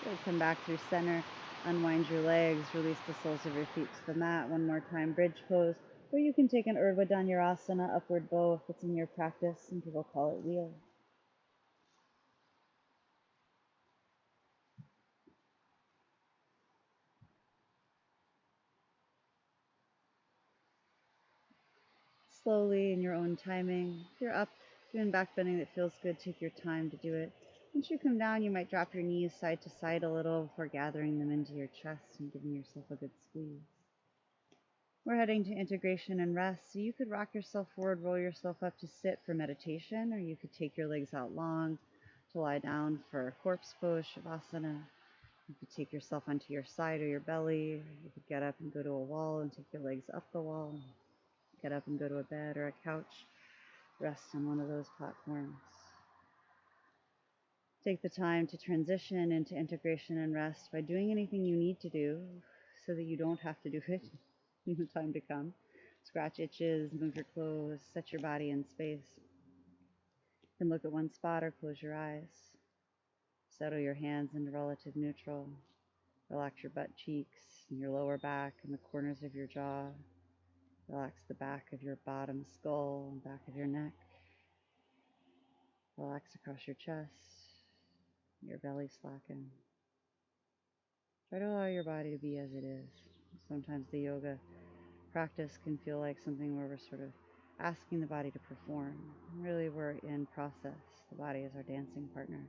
Good. Come back through center. Unwind your legs. Release the soles of your feet to the mat. One more time, bridge pose. Or you can take an Urdhva Dhanurasana, upward bow if it's in your practice. Some people call it wheel. Slowly in your own timing. If you're up, doing back bending that feels good, take your time to do it. Once you come down, you might drop your knees side to side a little before gathering them into your chest and giving yourself a good squeeze. We're heading to integration and rest, so you could rock yourself forward, roll yourself up to sit for meditation, or you could take your legs out long to lie down for corpse pose, Shavasana. You could take yourself onto your side or your belly. You could get up and go to a wall and take your legs up the wall. Get up and go to a bed or a couch. Rest on one of those platforms. Take the time to transition into integration and rest by doing anything you need to do so that you don't have to do it in the time to come. Scratch itches, move your clothes, set your body in space. You can look at one spot or close your eyes. Settle your hands into relative neutral. Relax your butt cheeks and your lower back and the corners of your jaw. Relax the back of your bottom skull and back of your neck. Relax across your chest, your belly slacken. Try to allow your body to be as it is. Sometimes the yoga practice can feel like something where we're sort of asking the body to perform. Really, we're in process. The body is our dancing partner.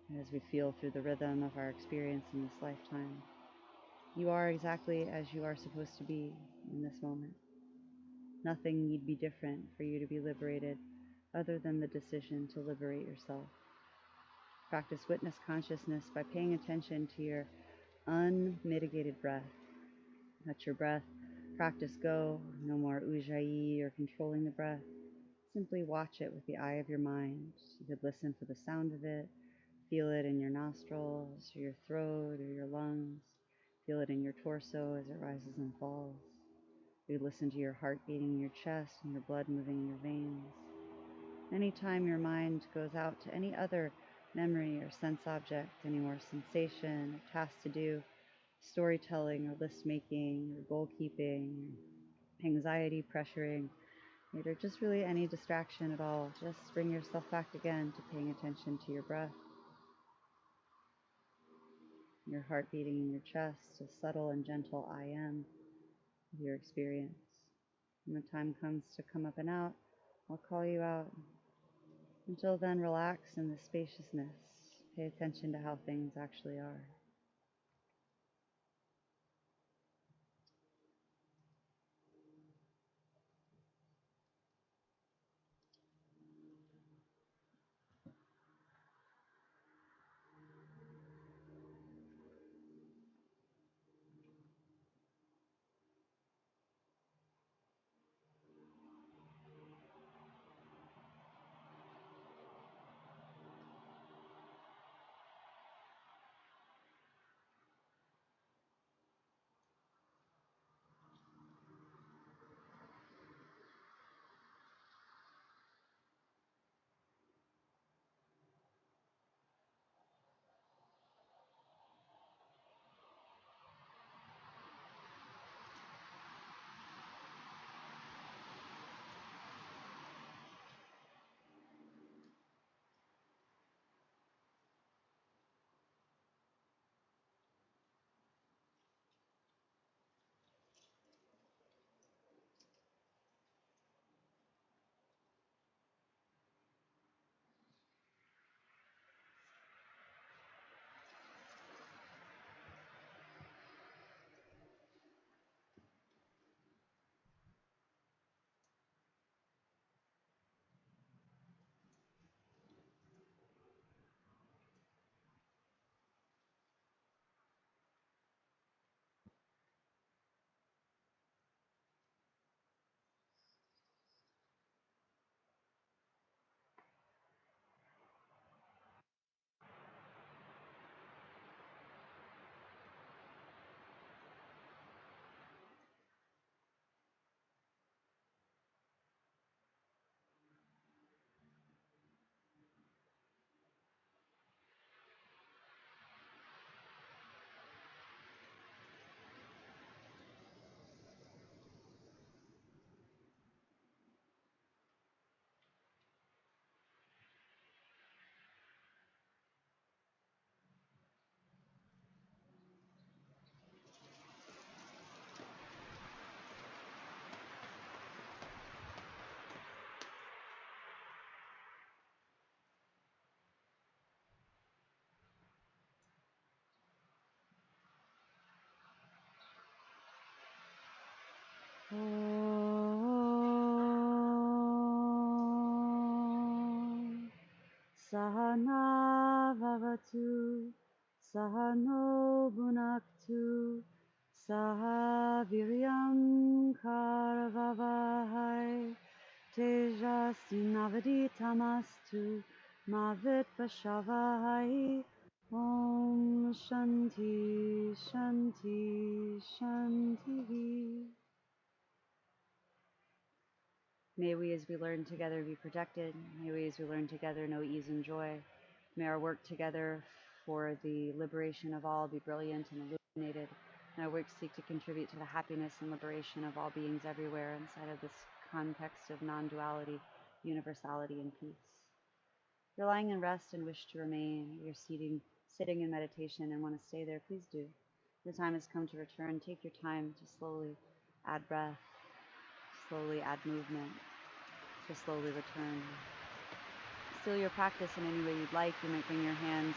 And as we feel through the rhythm of our experience in this lifetime, you are exactly as you are supposed to be in this moment. Nothing need be different for you to be liberated other than the decision to liberate yourself. Practice witness consciousness by paying attention to your unmitigated breath. Let your breath practice go. No more ujjayi or controlling the breath. Simply watch it with the eye of your mind. You could listen for the sound of it, feel it in your nostrils or your throat or your lungs. Feel it in your torso as it rises and falls. You listen to your heart beating in your chest and your blood moving in your veins. Anytime your mind goes out to any other memory or sense object, any more sensation or task to do, storytelling or list making or goal keeping, anxiety, pressuring, or just really any distraction at all, just bring yourself back again to paying attention to your breath, your heart beating in your chest, a subtle and gentle I am of your experience. When the time comes to come up and out, I'll call you out. Until then, relax in the spaciousness. Pay attention to how things actually are. Om Sahana Vavatu Sahano Bhunaktu Saha Viryam Karavavahai Tejasvinavaditamastu Mavit Vashavahai. Om Shanti Shanti Shanti. May we, as we learn together, be protected. May we, as we learn together, know ease and joy. May our work together for the liberation of all be brilliant and illuminated. May our work seek to contribute to the happiness and liberation of all beings everywhere inside of this context of non-duality, universality, and peace. If you're lying in rest and wish to remain, you're sitting in meditation and want to stay there, please do. The time has come to return. Take your time to slowly add breath, slowly add movement, to slowly return. Still your practice in any way you'd like. You might bring your hands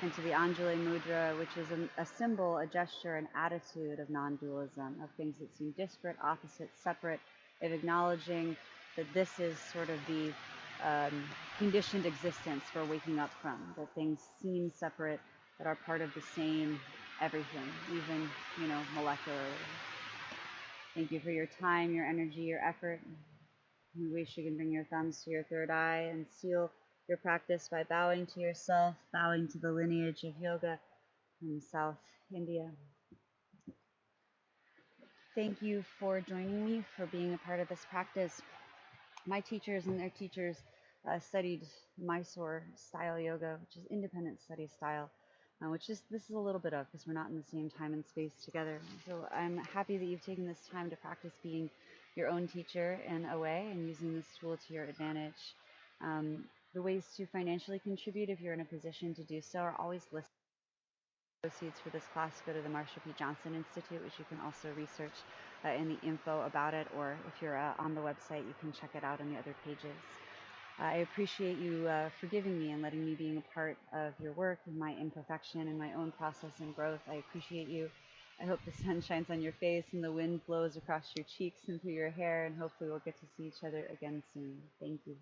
into the Anjali Mudra, which is a symbol, a gesture, an attitude of non-dualism, of things that seem disparate, opposite, separate, of acknowledging that this is sort of the conditioned existence we're waking up from, that things seem separate, that are part of the same everything, even, molecularly. Thank you for your time, your energy, your effort. We wish you can bring your thumbs to your third eye and seal your practice by bowing to yourself, bowing to the lineage of yoga from South India. Thank you for joining me, for being a part of this practice. My teachers and their teachers studied Mysore style yoga, which is independent study style, this is a little bit of, because we're not in the same time and space together. So I'm happy that you've taken this time to practice being your own teacher in a way and using this tool to your advantage. The ways to financially contribute, if you're in a position to do so, are always listed. Proceeds for this class go to the Marsha P. Johnson Institute, which you can also research in the info about it, or if you're on the website, you can check it out on the other pages. I appreciate you forgiving me and letting me being a part of your work and my imperfection and my own process and growth. I appreciate you. I hope the sun shines on your face and the wind blows across your cheeks and through your hair, and hopefully we'll get to see each other again soon. Thank you.